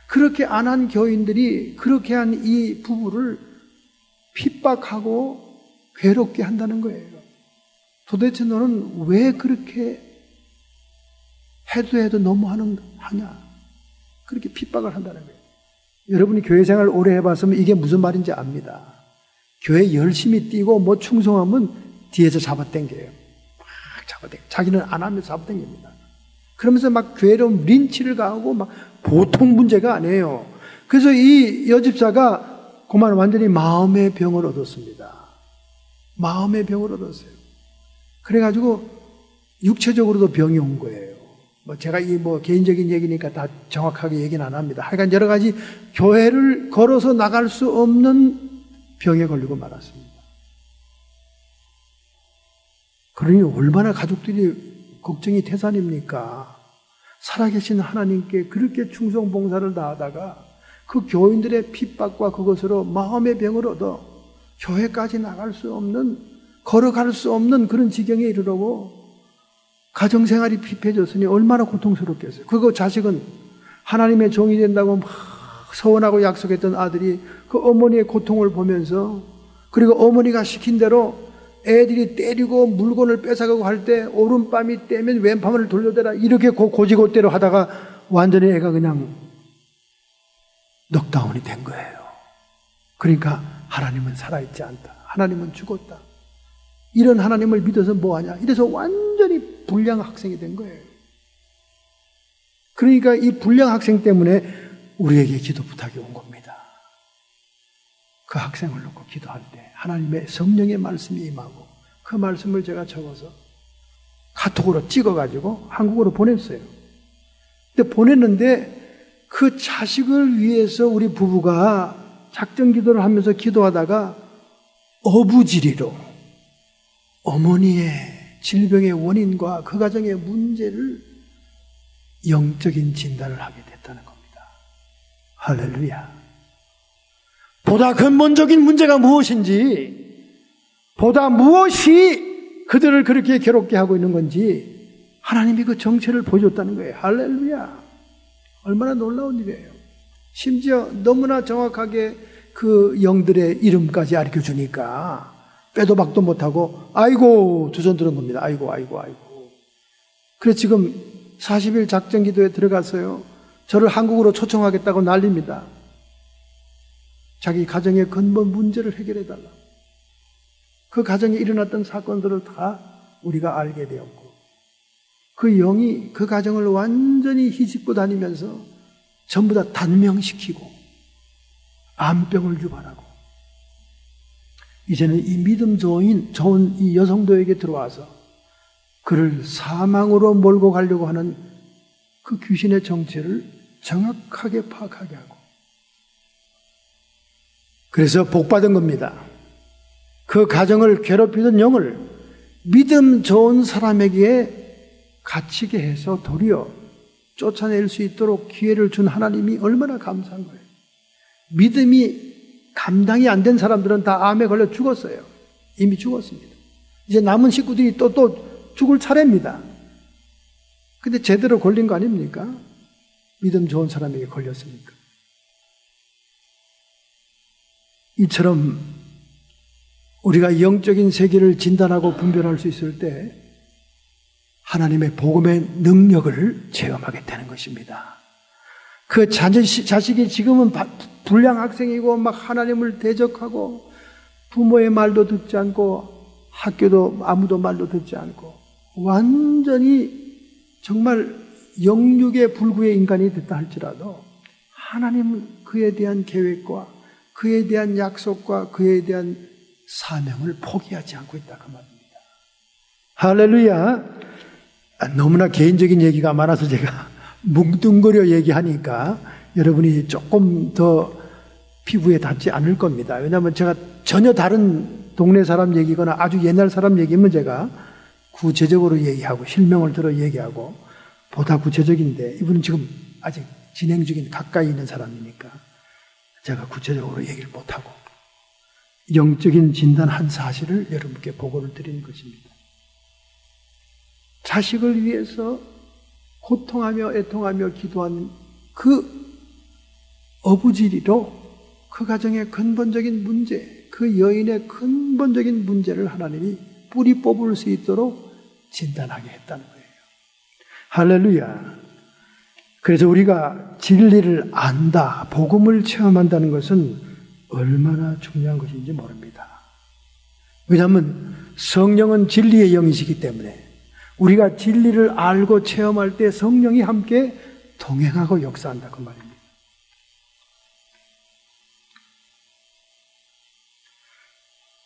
그렇게 안 한 교인들이 그렇게 한 이 부부를 핍박하고 괴롭게 한다는 거예요. 도대체 너는 왜 그렇게 해도 너무 하냐? 그렇게 핍박을 한다는 거예요. 여러분이 교회 생활 오래 해봤으면 이게 무슨 말인지 압니다. 교회 열심히 뛰고 뭐 충성하면 뒤에서 잡아당겨요. 자기는 안 하면 잡아당깁니다. 그러면서 막 교회로 린치를 가하고 막 보통 문제가 아니에요. 그래서 이 여집사가 그만 완전히 마음의 병을 얻었습니다. 마음의 병을 얻었어요. 그래가지고 육체적으로도 병이 온 거예요. 제가 개인적인 얘기니까 다 정확하게 얘기는 안 합니다. 하여간 여러 가지 교회를 걸어서 나갈 수 없는 병에 걸리고 말았습니다. 그러니 얼마나 가족들이 걱정이 태산입니까? 살아계신 하나님께 그렇게 충성 봉사를 다하다가 그 교인들의 핍박과 그것으로 마음의 병을 얻어 교회까지 나갈 수 없는, 걸어갈 수 없는 그런 지경에 이르려고 가정생활이 피폐해졌으니 얼마나 고통스럽겠어요. 그거 자식은 하나님의 종이 된다고 막 서원하고 약속했던 아들이 그 어머니의 고통을 보면서, 그리고 어머니가 시킨 대로 애들이 때리고 물건을 뺏어가고 할 때 오른밤이 떼면 왼밤을 돌려대라 이렇게 고지고대로 하다가 완전히 애가 그냥 넉다운이 된 거예요. 그러니까 하나님은 살아있지 않다. 하나님은 죽었다. 이런 하나님을 믿어서 뭐하냐. 이래서 완전히 불량 학생이 된 거예요. 그러니까 이 불량 학생 때문에 우리에게 기도 부탁이 온 겁니다. 그 학생을 놓고 기도할 때 하나님의 성령의 말씀이 임하고 그 말씀을 제가 적어서 카톡으로 찍어가지고 한국으로 보냈어요. 근데 보냈는데 그 자식을 위해서 우리 부부가 작정 기도를 하면서 기도하다가 어부지리로 어머니의 질병의 원인과 그 가정의 문제를 영적인 진단을 하게 됐다는 겁니다. 할렐루야. 보다 근본적인 문제가 무엇인지, 보다 무엇이 그들을 그렇게 괴롭게 하고 있는 건지 하나님이 그 정체를 보여줬다는 거예요. 할렐루야. 얼마나 놀라운 일이에요. 심지어 너무나 정확하게 그 영들의 이름까지 알려 주니까 빼도 박도 못하고 아이고 두 손 들은 겁니다. 아이고. 그래서 지금 40일 작전 기도에 들어갔어요. 저를 한국으로 초청하겠다고 난립니다. 자기 가정의 근본 문제를 해결해달라. 그 가정에 일어났던 사건들을 다 우리가 알게 되었고, 그 영이 그 가정을 완전히 휘짓고 다니면서 전부 다 단명시키고 암병을 유발하고 이제는 이 믿음 좋은 이 여성도에게 들어와서 그를 사망으로 몰고 가려고 하는 그 귀신의 정체를 정확하게 파악하게 하고, 그래서 복받은 겁니다. 그 가정을 괴롭히던 영을 믿음 좋은 사람에게 갇히게 해서 도리어 쫓아낼 수 있도록 기회를 준 하나님이 얼마나 감사한 거예요. 믿음이 감당이 안 된 사람들은 다 암에 걸려 죽었어요. 이미 죽었습니다. 이제 남은 식구들이 또 죽을 차례입니다. 근데 제대로 걸린 거 아닙니까? 믿음 좋은 사람에게 걸렸으니까. 이처럼 우리가 영적인 세계를 진단하고 분별할 수 있을 때 하나님의 복음의 능력을 체험하게 되는 것입니다. 그 자식이 지금은 불량 학생이고 막 하나님을 대적하고 부모의 말도 듣지 않고 학교도 아무도 말도 듣지 않고 완전히 정말 영육의 불구의 인간이 됐다 할지라도 하나님은 그에 대한 계획과 그에 대한 약속과 그에 대한 사명을 포기하지 않고 있다 그 말입니다. 할렐루야. 너무나 개인적인 얘기가 많아서 제가 뭉뚱그려 얘기하니까 여러분이 조금 더 피부에 닿지 않을 겁니다. 왜냐하면 제가 전혀 다른 동네 사람 얘기거나 아주 옛날 사람 얘기면 제가 구체적으로 얘기하고 실명을 들어 얘기하고 보다 구체적인데, 이분은 지금 아직 진행 중인 가까이 있는 사람이니까 제가 구체적으로 얘기를 못하고 영적인 진단 한 사실을 여러분께 보고를 드리는 것입니다. 자식을 위해서 고통하며 애통하며 기도한 그 어부지리로 그 가정의 근본적인 문제, 그 여인의 근본적인 문제를 하나님이 뿌리 뽑을 수 있도록 진단하게 했다는 거예요. 할렐루야. 그래서 우리가 진리를 안다, 복음을 체험한다는 것은 얼마나 중요한 것인지 모릅니다. 왜냐하면 성령은 진리의 영이시기 때문에 우리가 진리를 알고 체험할 때 성령이 함께 동행하고 역사한다 그 말입니다.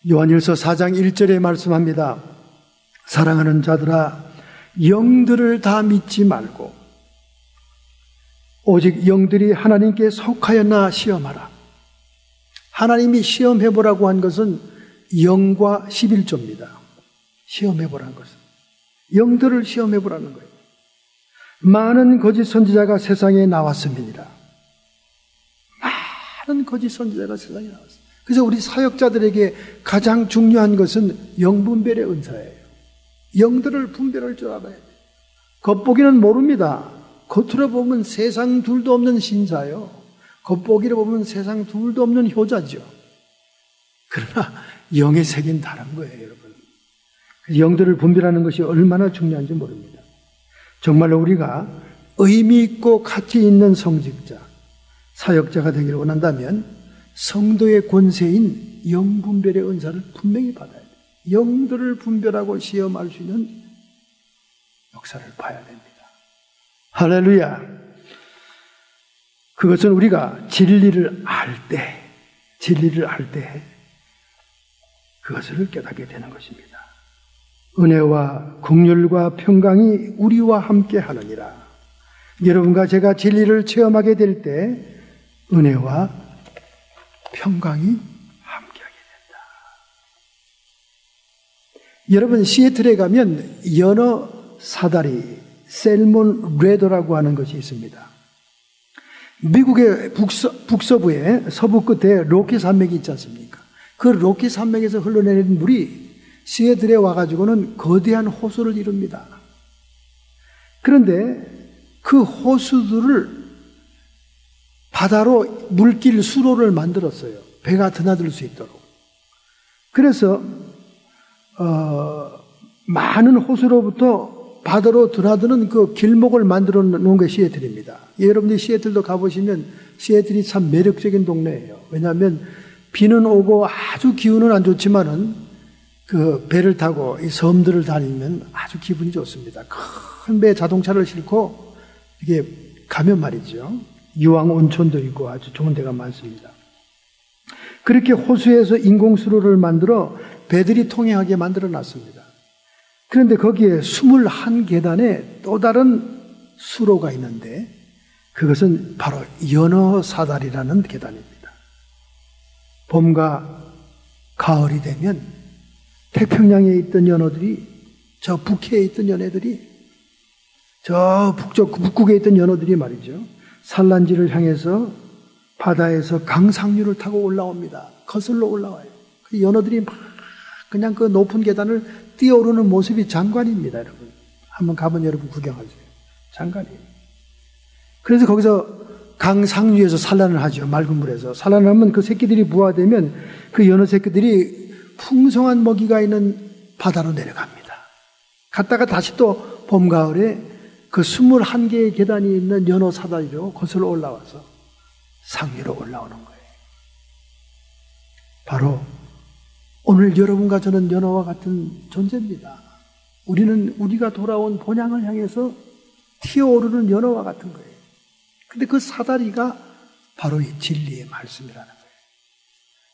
요한일서 4장 1절에 말씀합니다. 사랑하는 자들아, 영들을 다 믿지 말고 오직 영들이 하나님께 속하였나 시험하라. 하나님이 시험해보라고 한 것은 영과 11조입니다. 시험해보라는 것은 영들을 시험해보라는 거예요. 많은 거짓 선지자가 세상에 나왔음이니라. 많은 거짓 선지자가 세상에 나왔어요. 그래서 우리 사역자들에게 가장 중요한 것은 영분별의 은사예요. 영들을 분별할 줄 알아야 돼요. 겉보기는 모릅니다. 겉으로 보면 세상 둘도 없는 신사요. 겉보기로 보면 세상 둘도 없는 효자죠. 그러나 영의 세계는 다른 거예요, 여러분. 영들을 분별하는 것이 얼마나 중요한지 모릅니다. 정말로 우리가 의미 있고 가치 있는 성직자, 사역자가 되기를 원한다면 성도의 권세인 영분별의 은사를 분명히 받아야 돼요. 영들을 분별하고 시험할 수 있는 역사를 봐야 됩니다. 할렐루야. 그것은 우리가 진리를 알 때 그것을 깨닫게 되는 것입니다. 은혜와 긍휼과 평강이 우리와 함께 하느니라. 여러분과 제가 진리를 체험하게 될 때 은혜와 평강이 함께하게 된다. 여러분, 시애틀에 가면 연어 사다리, 셀몬 레더라고 하는 것이 있습니다. 미국의 북서부에 서부 끝에 로키 산맥이 있지 않습니까? 그 로키 산맥에서 흘러내리는 물이 시애틀에 와가지고는 거대한 호수를 이룹니다. 그런데 그 호수들을 바다로 물길 수로를 만들었어요. 배가 드나들 수 있도록. 그래서 많은 호수로부터 바다로 드나드는 그 길목을 만들어 놓은 게 시애틀입니다. 여러분들이 시애틀도 가보시면 시애틀이 참 매력적인 동네예요. 왜냐하면 비는 오고 아주 기운은 안 좋지만은 그 배를 타고 이 섬들을 다니면 아주 기분이 좋습니다. 큰 배에 자동차를 싣고 이게 가면 말이죠. 유황 온천도 있고 아주 좋은 데가 많습니다. 그렇게 호수에서 인공수로를 만들어 배들이 통행하게 만들어 놨습니다. 그런데 거기에 21계단에 또 다른 수로가 있는데 그것은 바로 연어사다리라는 계단입니다. 봄과 가을이 되면 태평양에 있던 연어들이, 저 북해에 있던 연어들이, 저 북극에 있던 연어들이 말이죠, 산란지를 향해서 바다에서 강상류를 타고 올라옵니다. 거슬러 올라와요. 그 연어들이 막 그냥 그 높은 계단을 뛰어오르는 모습이 장관입니다, 여러분. 한번 가면 여러분 구경하세요. 장관이에요. 그래서 거기서 강상류에서 산란을 하죠. 맑은 물에서. 산란을 하면 그 새끼들이 부화되면 그 연어 새끼들이 풍성한 먹이가 있는 바다로 내려갑니다. 갔다가 다시 또 봄, 가을에 그 21개의 계단이 있는 연어 사다리로 거슬러 올라와서 상류로 올라오는 거예요. 바로 오늘 여러분과 저는 연어와 같은 존재입니다. 우리는 우리가 돌아온 본향을 향해서 튀어오르는 연어와 같은 거예요. 근데 그 사다리가 바로 이 진리의 말씀이라는 거예요.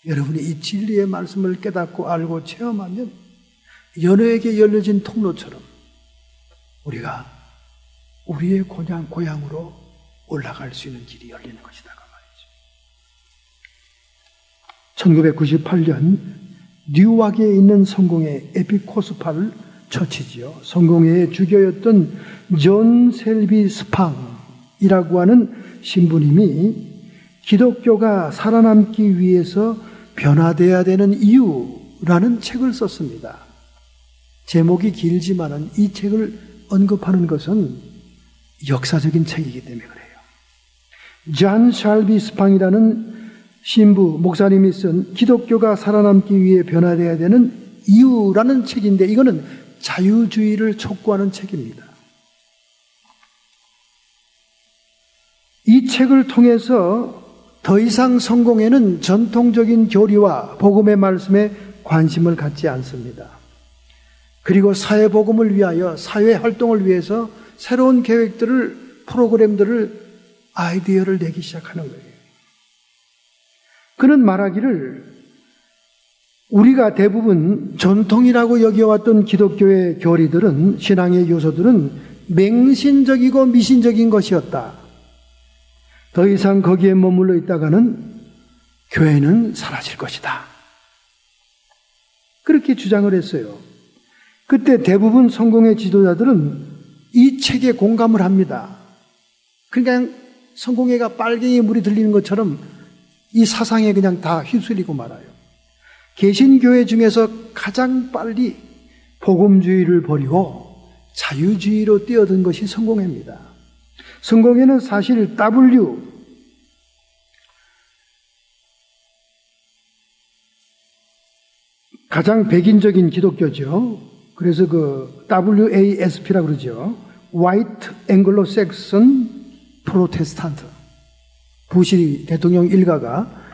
여러분이 이 진리의 말씀을 깨닫고 알고 체험하면 연어에게 열려진 통로처럼 우리가 우리의 고향으로 올라갈 수 있는 길이 열리는 것이다 그 말이죠. 1998년 뉴와크에 있는 성공회 에피코스팔 처치지요. 성공회의 주교였던 존 셀비 스팡이라고 하는 신부님이 기독교가 살아남기 위해서 변화되어야 되는 이유라는 책을 썼습니다. 제목이 길지만은 이 책을 언급하는 것은 역사적인 책이기 때문에 그래요. 존 샬비 스팡이라는 신부, 목사님이 쓴 기독교가 살아남기 위해 변화되어야 되는 이유라는 책인데 이거는 자유주의를 촉구하는 책입니다. 이 책을 통해서 더 이상 성공회는 전통적인 교리와 복음의 말씀에 관심을 갖지 않습니다. 그리고 사회복음을 위하여, 사회활동을 위해서 새로운 계획들을, 프로그램들을, 아이디어를 내기 시작하는 거예요. 그는 말하기를 우리가 대부분 전통이라고 여겨왔던 기독교의 교리들은, 신앙의 요소들은 맹신적이고 미신적인 것이었다. 더 이상 거기에 머물러 있다가는 교회는 사라질 것이다. 그렇게 주장을 했어요. 그때 대부분 성공의 지도자들은 이 책에 공감을 합니다. 그냥 성공회가 빨갱이 물이 들리는 것처럼 이 사상에 그냥 다 휩쓸리고 말아요. 개신교회 중에서 가장 빨리 복음주의를 버리고 자유주의로 뛰어든 것이 성공회입니다. 성공회는 사실 가장 백인적인 기독교죠. 그래서 그 WASP라고 그러죠. White Anglo-Saxon Protestant. 부시 대통령 일가가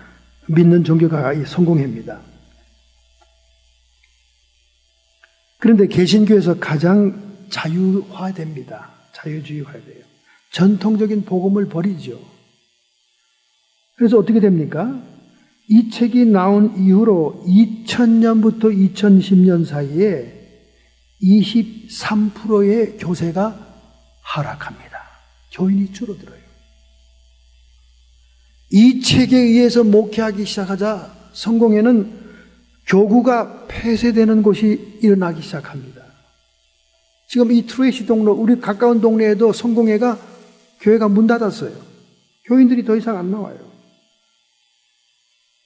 믿는 종교가 이 성공회입니다. 그런데 개신교에서 가장 자유화됩니다. 자유주의화돼요. 전통적인 복음을 버리죠. 그래서 어떻게 됩니까? 이 책이 나온 이후로 2000년부터 2010년 사이에 23%의 교세가 하락합니다. 교인이 줄어들어요. 이 책에 의해서 목회하기 시작하자 성공회는 교구가 폐쇄되는 곳이 일어나기 시작합니다. 지금 이 트레이시 동로, 우리 가까운 동네에도 성공회가, 교회가 문 닫았어요. 교인들이 더 이상 안 나와요.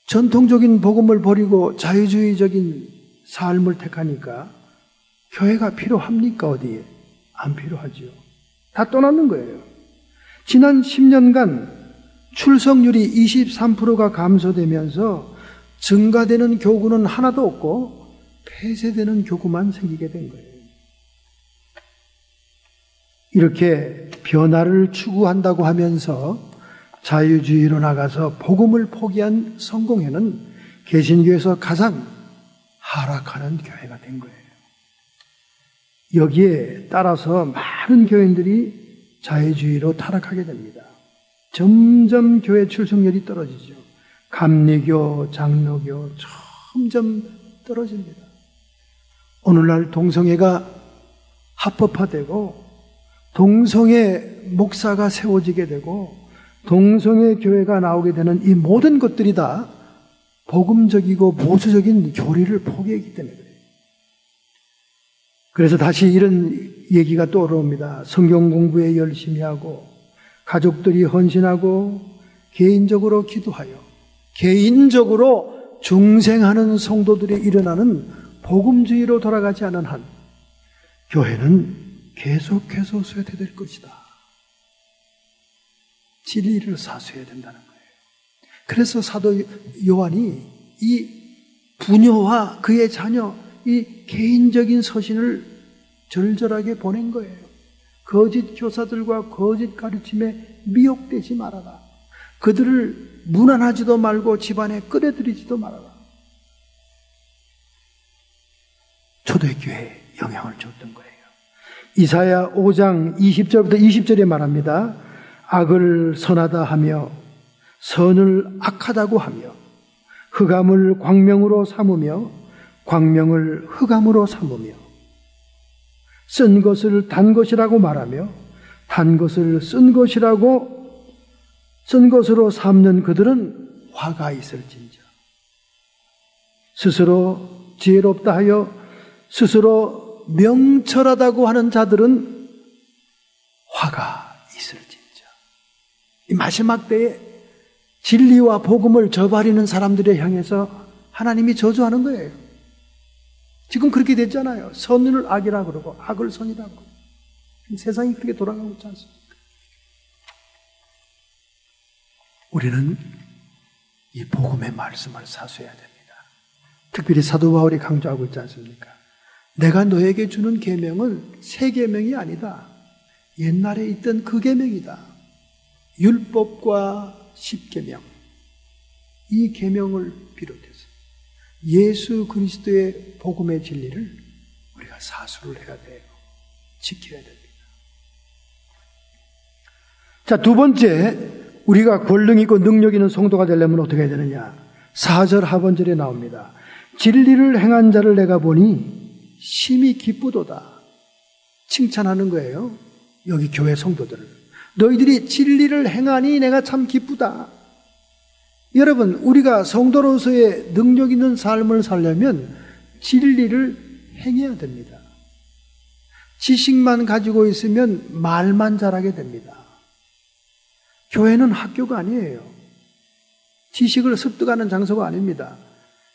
전통적인 복음을 버리고 자유주의적인 삶을 택하니까 교회가 필요합니까? 어디에? 안 필요하죠. 다 떠나는 거예요. 지난 10년간 출석률이 23%가 감소되면서 증가되는 교구는 하나도 없고 폐쇄되는 교구만 생기게 된 거예요. 이렇게 변화를 추구한다고 하면서 자유주의로 나가서 복음을 포기한 성공회는 개신교에서 가장 하락하는 교회가 된 거예요. 여기에 따라서 많은 교인들이 자유주의로 타락하게 됩니다. 점점 교회 출석률이 떨어지죠. 감리교, 장로교 점점 떨어집니다. 오늘날 동성애가 합법화되고 동성애 목사가 세워지게 되고 동성애 교회가 나오게 되는 이 모든 것들이 다 복음적이고 보수적인 교리를 포기했기 때문에 그래요. 그래서 다시 이런 얘기가 떠오릅니다. 성경 공부에 열심히 하고 가족들이 헌신하고 개인적으로 기도하여 개인적으로 중생하는 성도들이 일어나는 복음주의로 돌아가지 않은 한 교회는 계속해서 쇠퇴될 것이다. 진리를 사수해야 된다는 거예요. 그래서 사도 요한이 이 부녀와 그의 자녀, 이 개인적인 서신을 절절하게 보낸 거예요. 거짓 교사들과 거짓 가르침에 미혹되지 말아라. 그들을 무난하지도 말고 집안에 끌어들이지도 말아라. 초대교회에 영향을 줬던 거예요. 이사야 5장 20절부터 20절에 말합니다. 악을 선하다 하며 선을 악하다고 하며 흑암을 광명으로 삼으며 광명을 흑암으로 삼으며 쓴 것을 단 것이라고 말하며 단 것을 쓴 것으로 삼는 그들은 화가 있을진저. 스스로 지혜롭다 하여 스스로 명철하다고 하는 자들은 화가 있을진저. 이 마지막 때에 진리와 복음을 저버리는 사람들에 향해서 하나님이 저주하는 거예요. 지금 그렇게 됐잖아요. 선을 악이라 그러고 악을 선이라고. 세상이 그렇게 돌아가고 있지 않습니까? 우리는 이 복음의 말씀을 사수해야 됩니다. 특별히 사도 바울이 강조하고 있지 않습니까? 내가 너에게 주는 계명은 새 계명이 아니다. 옛날에 있던 그 계명이다. 율법과 십계명, 이 계명을 비롯해서 예수 그리스도의 복음의 진리를 우리가 사수를 해야 돼요. 지켜야 됩니다. 자, 두 번째, 우리가 권능 있고 능력 있는 성도가 되려면 어떻게 해야 되느냐? 4절 하반절에 나옵니다. 진리를 행한 자를 내가 보니 심히 기쁘도다. 칭찬하는 거예요. 여기 교회 성도들을. 너희들이 진리를 행하니 내가 참 기쁘다. 여러분, 우리가 성도로서의 능력 있는 삶을 살려면 진리를 행해야 됩니다. 지식만 가지고 있으면 말만 잘하게 됩니다. 교회는 학교가 아니에요. 지식을 습득하는 장소가 아닙니다.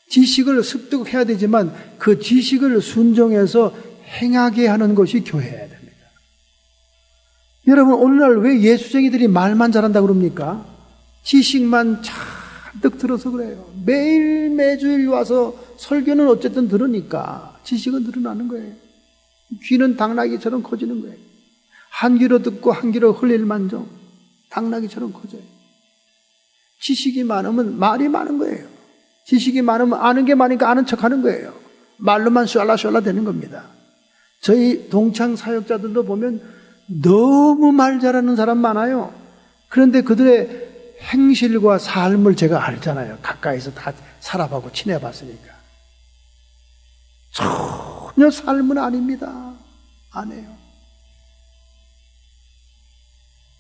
지식을 습득해야 되지만 그 지식을 순종해서 행하게 하는 것이 교회여야 됩니다. 여러분, 오늘날 왜 예수쟁이들이 말만 잘한다고 그럽니까? 지식만 잔뜩 들어서 그래요. 매일 매주일 와서 설교는 어쨌든 들으니까 지식은 늘어나는 거예요. 귀는 당나귀처럼 커지는 거예요. 한 귀로 듣고 한 귀로 흘릴 만정 당나귀처럼 커져요. 지식이 많으면 말이 많은 거예요. 지식이 많으면 아는 게 많으니까 아는 척하는 거예요. 말로만 쏠라 되는 겁니다. 저희 동창 사역자들도 보면 너무 말 잘하는 사람 많아요. 그런데 그들의 행실과 삶을 제가 알잖아요. 가까이서 다 살아보고 친해봤으니까. 전혀 삶은 아닙니다. 안 해요.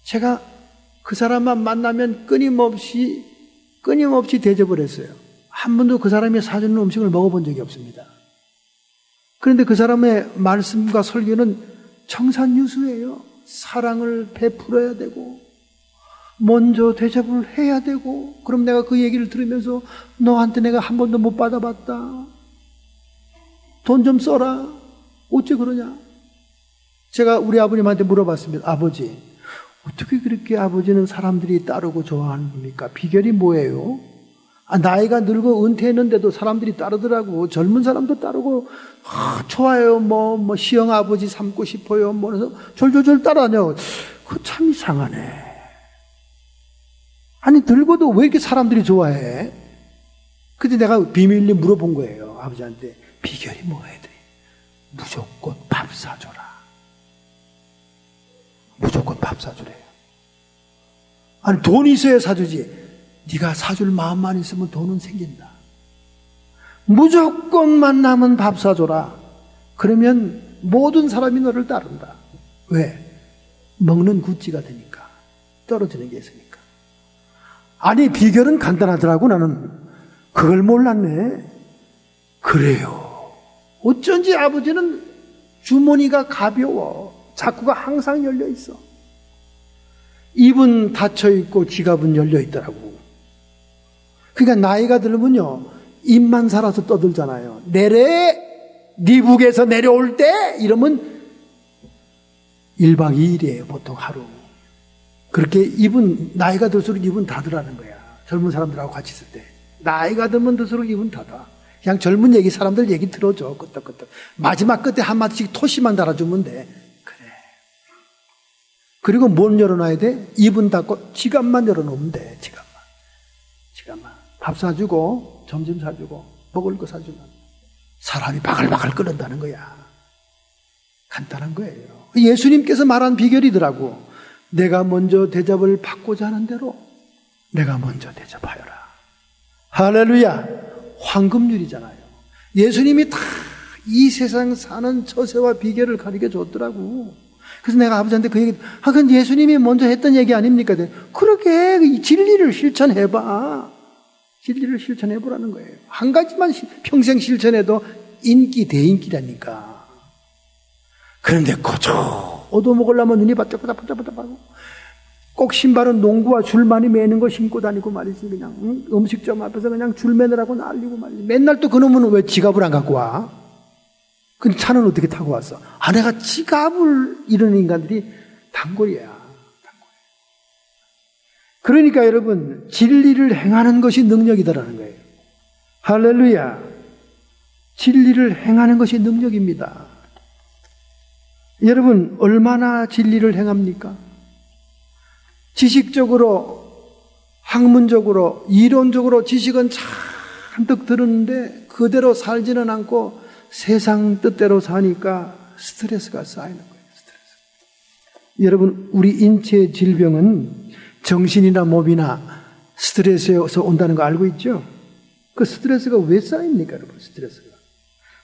제가 그 사람만 만나면 끊임없이 대접을 했어요. 한 번도 그 사람이 사주는 음식을 먹어본 적이 없습니다. 그런데 그 사람의 말씀과 설교는 청산유수예요. 사랑을 베풀어야 되고 먼저 대접을 해야 되고, 그럼 내가 그 얘기를 들으면서 너한테 내가 한 번도 못 받아봤다. 돈 좀 써라. 어째 그러냐? 제가 우리 아버님한테 물어봤습니다. 아버지, 어떻게 그렇게 아버지는 사람들이 따르고 좋아하는 겁니까? 비결이 뭐예요? 나이가 늙어 은퇴했는데도 사람들이 따르더라고. 젊은 사람도 따르고, 좋아요. 시영 아버지 삼고 싶어요. 그래서 졸졸졸 따라다녀. 그거 참 이상하네. 아니, 늙어도 왜 이렇게 사람들이 좋아해? 그때 내가 비밀리 물어본 거예요. 아버지한테. 비결이 뭐야? 무조건 밥 사줘라. 무조건 밥 사주래요. 아니, 돈이 있어야 사주지. 네가 사줄 마음만 있으면 돈은 생긴다. 무조건 만나면 밥 사줘라. 그러면 모든 사람이 너를 따른다. 왜? 먹는 구찌가 되니까. 떨어지는 게 있으니까. 아니, 비결은 간단하더라고. 나는 그걸 몰랐네. 그래요. 어쩐지 아버지는 주머니가 가벼워. 자꾸가 항상 열려 있어. 입은 닫혀 있고 지갑은 열려 있더라고. 그러니까 나이가 들면요, 입만 살아서 떠들잖아요. 니북에서 내려올 때 이러면 1박 2일이에요, 보통 하루. 그렇게 입은, 나이가 들수록 입은 닫으라는 거야. 젊은 사람들하고 같이 있을 때. 나이가 들면 들수록 입은 닫아. 그냥 젊은 얘기, 사람들 얘기 들어줘, 끄떡끄떡. 마지막 끝에 한마디씩 토시만 달아주면 돼. 그래. 그리고 뭘 열어놔야 돼? 입은 닫고 지갑만 열어놓으면 돼, 지갑만. 밥 사주고, 점심 사주고, 먹을 거 사주면 사람이 바글바글 끓는다는 거야. 간단한 거예요. 예수님께서 말한 비결이더라고. 내가 먼저 대접을 받고자 하는 대로 내가 먼저 대접하여라. 할렐루야. 황금률이잖아요. 예수님이 다 이 세상 사는 처세와 비결을 가르쳐 줬더라고. 그래서 내가 아버지한테 그 얘기, 그건 예수님이 먼저 했던 얘기 아닙니까? 그렇게 진리를 실천해봐. 진리를 실천해보라는 거예요. 한 가지만 평생 실천해도 인기, 대인기라니까. 그런데 그저 얻어먹으려면 눈이 바짝바짝바짝바짝하고 꼭 신발은 농구와 줄 많이 매는 거 신고 다니고 말이지. 그냥 음식점 앞에서 그냥 줄 매느라고 난리고 말이지. 맨날 또 그놈은 왜 지갑을 안 갖고 와? 그 차는 어떻게 타고 왔어? 내가 지갑을 잃은 인간들이 단골이야. 그러니까 여러분, 진리를 행하는 것이 능력이다라는 거예요. 할렐루야. 진리를 행하는 것이 능력입니다. 여러분, 얼마나 진리를 행합니까? 지식적으로, 학문적으로, 이론적으로 지식은 잔뜩 들었는데 그대로 살지는 않고 세상 뜻대로 사니까 스트레스가 쌓이는 거예요. 여러분, 우리 인체의 질병은 정신이나 몸이나 스트레스에서 온다는 거 알고 있죠? 그 스트레스가 왜 쌓입니까, 여러분? 스트레스가.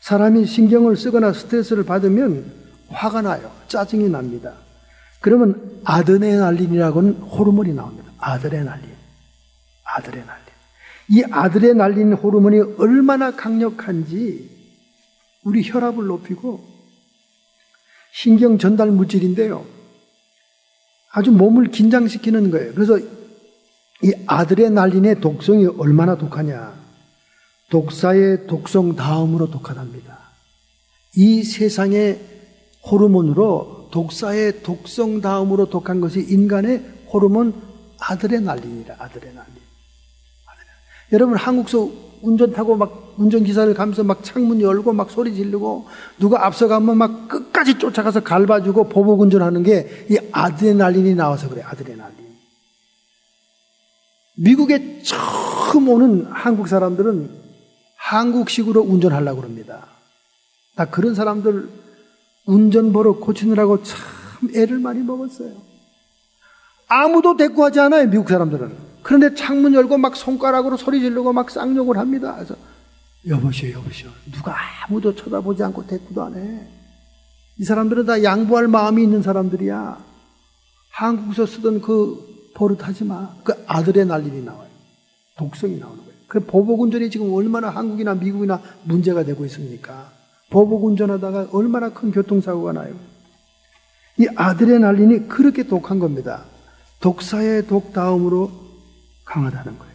사람이 신경을 쓰거나 스트레스를 받으면 화가 나요. 짜증이 납니다. 그러면 아드레날린이라고는 호르몬이 나옵니다. 아드레날린. 이 아드레날린 호르몬이 얼마나 강력한지 우리 혈압을 높이고 신경 전달 물질인데요. 아주 몸을 긴장시키는 거예요. 그래서 이 아드레날린의 독성이 얼마나 독하냐. 독사의 독성 다음으로 독하답니다. 이 세상의 호르몬으로 독사의 독성 다음으로 독한 것이 인간의 호르몬 아드레날린이라. 아드레날린. 여러분, 한국서 운전 타고 막 운전기사를 가면서 막 창문 열고 막 소리 지르고 누가 앞서가면 막 끝까지 쫓아가서 갈바주고 보복 운전하는 게 이 아드레날린이 나와서 그래. 아드레날린. 미국에 처음 오는 한국 사람들은 한국식으로 운전하려고 그럽니다. 나 그런 사람들 운전 버릇 고치느라고 참 애를 많이 먹었어요. 아무도 대꾸하지 않아요, 미국 사람들은. 그런데 창문 열고 막 손가락으로 소리 지르고 막 쌍욕을 합니다. 그래서 여보시오. 누가 아무도 쳐다보지 않고 대꾸도 안 해. 이 사람들은 다 양보할 마음이 있는 사람들이야. 한국에서 쓰던 그 버릇하지 마. 그 아드레날린이 나와요. 독성이 나오는 거예요. 그 보복운전이 지금 얼마나 한국이나 미국이나 문제가 되고 있습니까? 보복운전하다가 얼마나 큰 교통사고가 나요. 이 아드레날린이 그렇게 독한 겁니다. 독사의 독 다음으로 강하다는 거예요.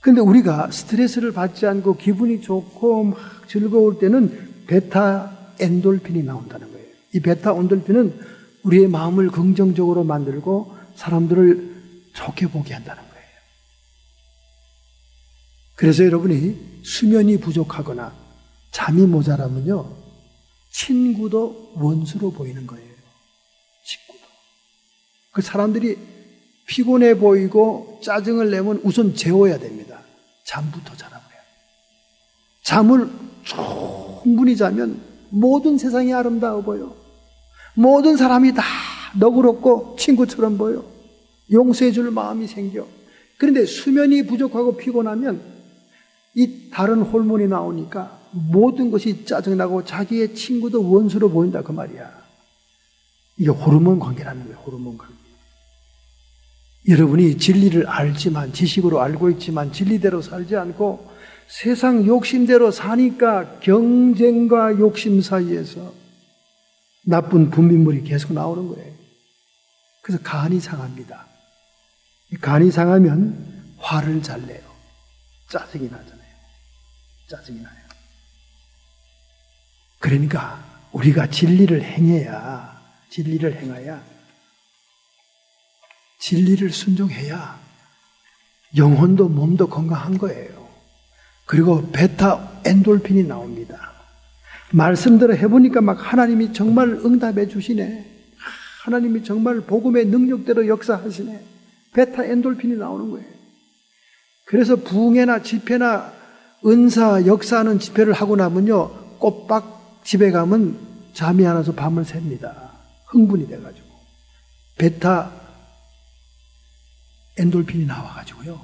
그런데 우리가 스트레스를 받지 않고 기분이 좋고 막 즐거울 때는 베타 엔돌핀이 나온다는 거예요. 이 베타 엔돌핀은 우리의 마음을 긍정적으로 만들고 사람들을 좋게 보게 한다는 거예요. 그래서 여러분이 수면이 부족하거나 잠이 모자라면요, 친구도 원수로 보이는 거예요. 친구도. 그 사람들이 피곤해 보이고 짜증을 내면 우선 재워야 됩니다. 잠부터 자라고 해요. 잠을 충분히 자면 모든 세상이 아름다워 보여. 모든 사람이 다 너그럽고 친구처럼 보여. 용서해 줄 마음이 생겨. 그런데 수면이 부족하고 피곤하면 이 다른 호르몬이 나오니까 모든 것이 짜증나고 자기의 친구도 원수로 보인다 그 말이야. 이게 호르몬 관계라는 거예요. 호르몬 관계. 여러분이 진리를 알지만, 지식으로 알고 있지만 진리대로 살지 않고 세상 욕심대로 사니까 경쟁과 욕심 사이에서 나쁜 분비물이 계속 나오는 거예요. 그래서 간이 상합니다. 간이 상하면 화를 잘 내요. 짜증이 나잖아요. 짜증이 나요. 그러니까 우리가 진리를 행해야, 진리를 순종해야 영혼도 몸도 건강한 거예요. 그리고 베타 엔돌핀이 나옵니다. 말씀대로 해보니까 막 하나님이 정말 응답해 주시네. 하나님이 정말 복음의 능력대로 역사하시네. 베타 엔돌핀이 나오는 거예요. 그래서 부흥회나 집회나 은사, 역사하는 집회를 하고 나면요, 꼬박 집에 가면 잠이 안 와서 밤을 샙니다. 흥분이 돼가지고. 베타 엔돌핀이 나와가지고요.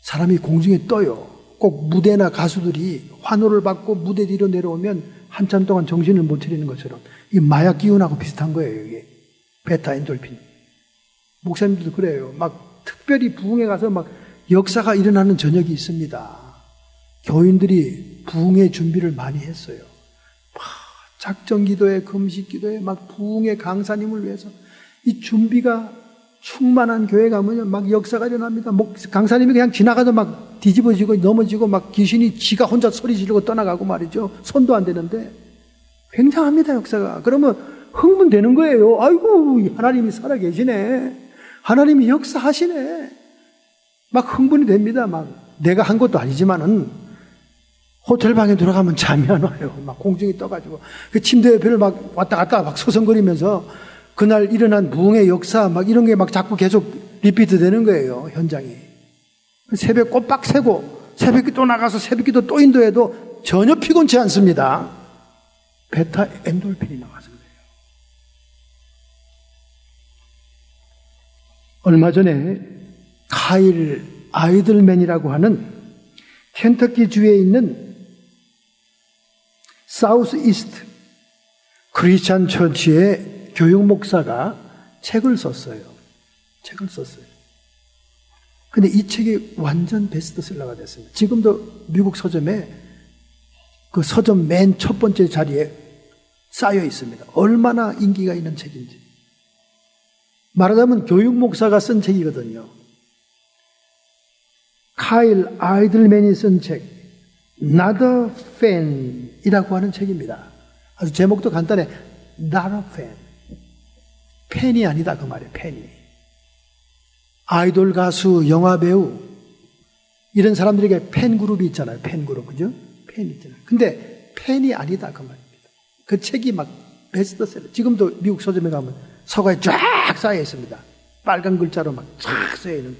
사람이 공중에 떠요. 꼭 무대나 가수들이 환호를 받고 무대 뒤로 내려오면 한참 동안 정신을 못 차리는 것처럼 이 마약 기운하고 비슷한 거예요. 이게 베타 엔돌핀. 목사님들도 그래요. 막 특별히 부흥회 가서 막 역사가 일어나는 저녁이 있습니다. 교인들이 부흥회 준비를 많이 했어요. 막 작정 기도에, 금식 기도에, 막 부흥회 강사님을 위해서 이 준비가 충만한 교회 가면 막 역사가 일어납니다. 강사님이 그냥 지나가도 막 뒤집어지고 넘어지고 막 귀신이 지가 혼자 소리 지르고 떠나가고 말이죠. 손도 안 대는데 굉장합니다, 역사가. 그러면 흥분되는 거예요. 아이고, 하나님이 살아계시네. 하나님이 역사하시네. 막 흥분이 됩니다. 막 내가 한 것도 아니지만은 호텔 방에 들어가면 잠이 안 와요. 막 공중이 떠가지고 그 침대 옆에를 막 왔다 갔다 막 서성거리면서 그날 일어난 부흥의 역사 막 이런 게 막 자꾸 계속 리피트 되는 거예요, 현장이. 새벽 꼬박 새고 새벽기 또 나가서 새벽기도 또 인도해도 전혀 피곤치 않습니다. 베타 엔돌핀이 나와서 그래요. 얼마 전에 카일 아이들맨이라고 하는 켄터키 주에 있는 사우스 이스트 크리스찬 처치의 교육 목사가 책을 썼어요. 근데 이 책이 완전 베스트셀러가 됐습니다. 지금도 미국 서점에 그 서점 맨 첫 번째 자리에 쌓여 있습니다. 얼마나 인기가 있는 책인지. 말하자면 교육 목사가 쓴 책이거든요. 카일 아이들맨이 쓴 책, Not a Fan이라고 하는 책입니다. 아주 제목도 간단해. Not a Fan. 팬이 아니다 그 말이에요. 팬이. 아이돌 가수, 영화 배우 이런 사람들에게 팬 그룹이 있잖아요. 팬 그룹, 그죠? 팬 있잖아요. 근데 팬이 아니다 그 말입니다. 그 책이 막 베스트셀러. 지금도 미국 서점에 가면 서가에 쫙 쌓여 있습니다. 빨간 글자로 막 쫙 쌓여 있는.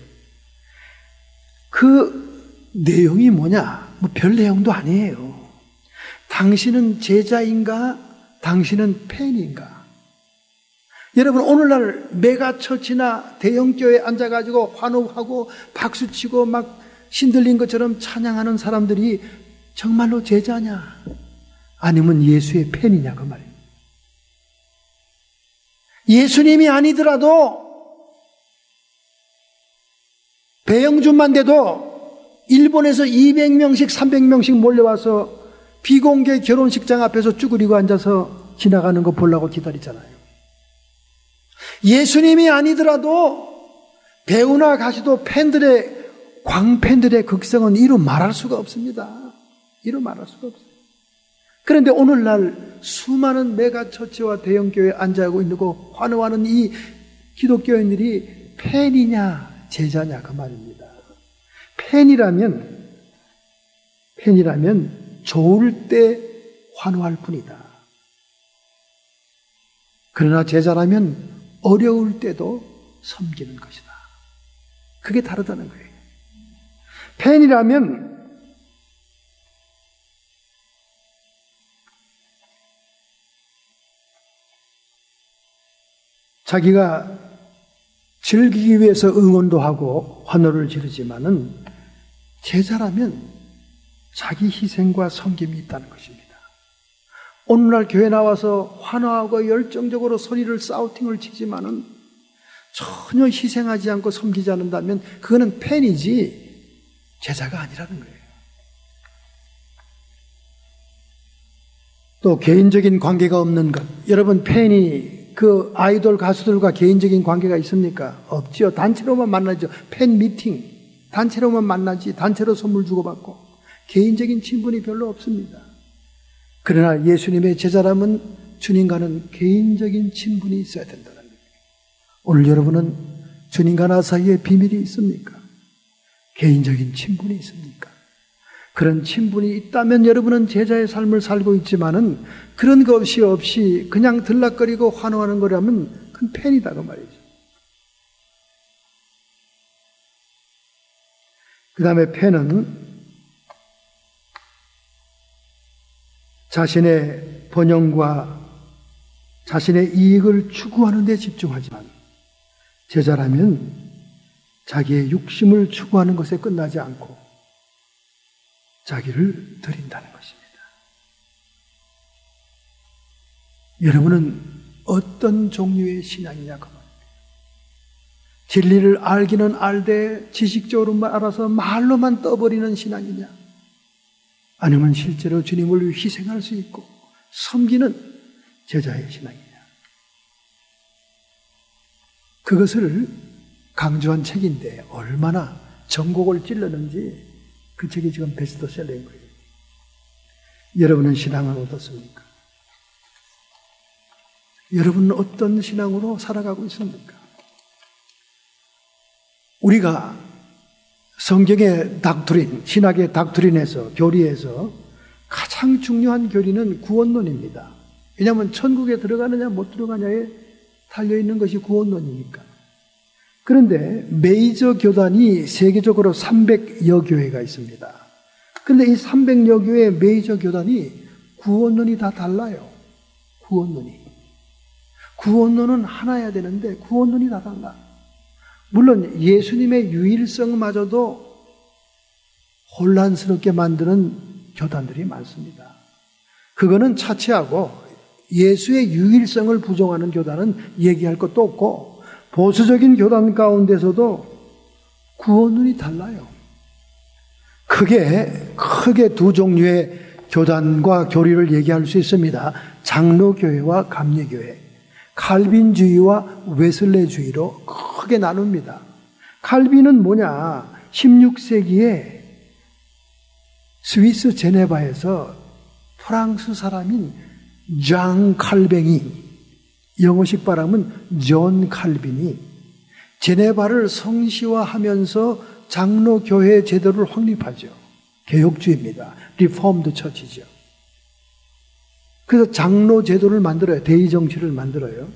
그 내용이 뭐냐? 뭐 별 내용도 아니에요. 당신은 제자인가? 당신은 팬인가? 여러분, 오늘날 메가처치나 대형교회에 앉아가지고 환호하고 박수치고 막 신들린 것처럼 찬양하는 사람들이 정말로 제자냐? 아니면 예수의 팬이냐? 그 말이에요. 예수님이 아니더라도 배영준만 돼도 일본에서 200명씩 300명씩 몰려와서 비공개 결혼식장 앞에서 쭈그리고 앉아서 지나가는 거 보려고 기다리잖아요. 예수님이 아니더라도 배우나 가수도 팬들의 광팬들의 극성은 이루 말할 수가 없습니다. 이루 말할 수가 없어요. 그런데 오늘날 수많은 메가처치와 대형교회에 앉아있고 있는 거 환호하는 이 기독교인들이 팬이냐 제자냐 그 말입니다. 팬이라면 좋을 때 환호할 뿐이다. 그러나 제자라면 어려울 때도 섬기는 것이다. 그게 다르다는 거예요. 팬이라면 자기가 즐기기 위해서 응원도 하고 환호를 지르지만은 제자라면 자기 희생과 섬김이 있다는 것입니다. 오늘날 교회 나와서 환호하고 열정적으로 소리를 사우팅을 치지만은 전혀 희생하지 않고 섬기지 않는다면 그거는 팬이지 제자가 아니라는 거예요. 또 개인적인 관계가 없는 것. 여러분 팬이 그 아이돌 가수들과 개인적인 관계가 있습니까? 없지요. 단체로만 만나죠. 팬 미팅. 단체로만 만나지. 단체로 선물 주고받고. 개인적인 친분이 별로 없습니다. 그러나 예수님의 제자라면 주님과는 개인적인 친분이 있어야 된다는 거예요. 오늘 여러분은 주님과 나 사이에 비밀이 있습니까? 개인적인 친분이 있습니까? 그런 친분이 있다면 여러분은 제자의 삶을 살고 있지만은 그런 것 없이 그냥 들락거리고 환호하는 거라면 그건 팬이다 그 말이죠. 그 다음에 팬은 자신의 번영과 자신의 이익을 추구하는 데 집중하지만 제자라면 자기의 육심을 추구하는 것에 끝나지 않고 자기를 드린다는 것입니다. 여러분은 어떤 종류의 신앙이냐 그 말입니다. 진리를 알기는 알되 지식적으로만 알아서 말로만 떠버리는 신앙이냐, 아니면 실제로 주님을 위해 희생할 수 있고 섬기는 제자의 신앙이냐. 그것을 강조한 책인데 얼마나 전곡을 찔렀는지 그 책이 지금 베스트셀러인 거예요. 여러분은 신앙은 어떻습니까? 여러분은 어떤 신앙으로 살아가고 있습니까? 우리가 성경의 닥트린, 신학의 닥트린에서, 교리에서 가장 중요한 교리는 구원론입니다. 왜냐하면 천국에 들어가느냐 못 들어가냐에 달려있는 것이 구원론이니까. 그런데 메이저 교단이 세계적으로 300여 교회가 있습니다. 그런데 이 300여 교회의 메이저 교단이 구원론이 다 달라요. 구원론은 하나여야 되는데 구원론이 다 달라. 물론 예수님의 유일성마저도 혼란스럽게 만드는 교단들이 많습니다. 그거는 차치하고 예수의 유일성을 부정하는 교단은 얘기할 것도 없고, 보수적인 교단 가운데서도 구원론이 달라요. 크게 두 종류의 교단과 교리를 얘기할 수 있습니다. 장로교회와 감리교회, 칼빈주의와 웨슬레주의로 크게 나눕니다. 칼빈은 뭐냐? 16세기에 스위스 제네바에서 프랑스 사람인 장 칼뱅이, 영어식 발음은 존 칼빈이 제네바를 성시화하면서 장로교회 제도를 확립하죠. 개혁주의입니다. 리폼드 처치죠. 그래서 장로 제도를 만들어요. 대의정치를 만들어요.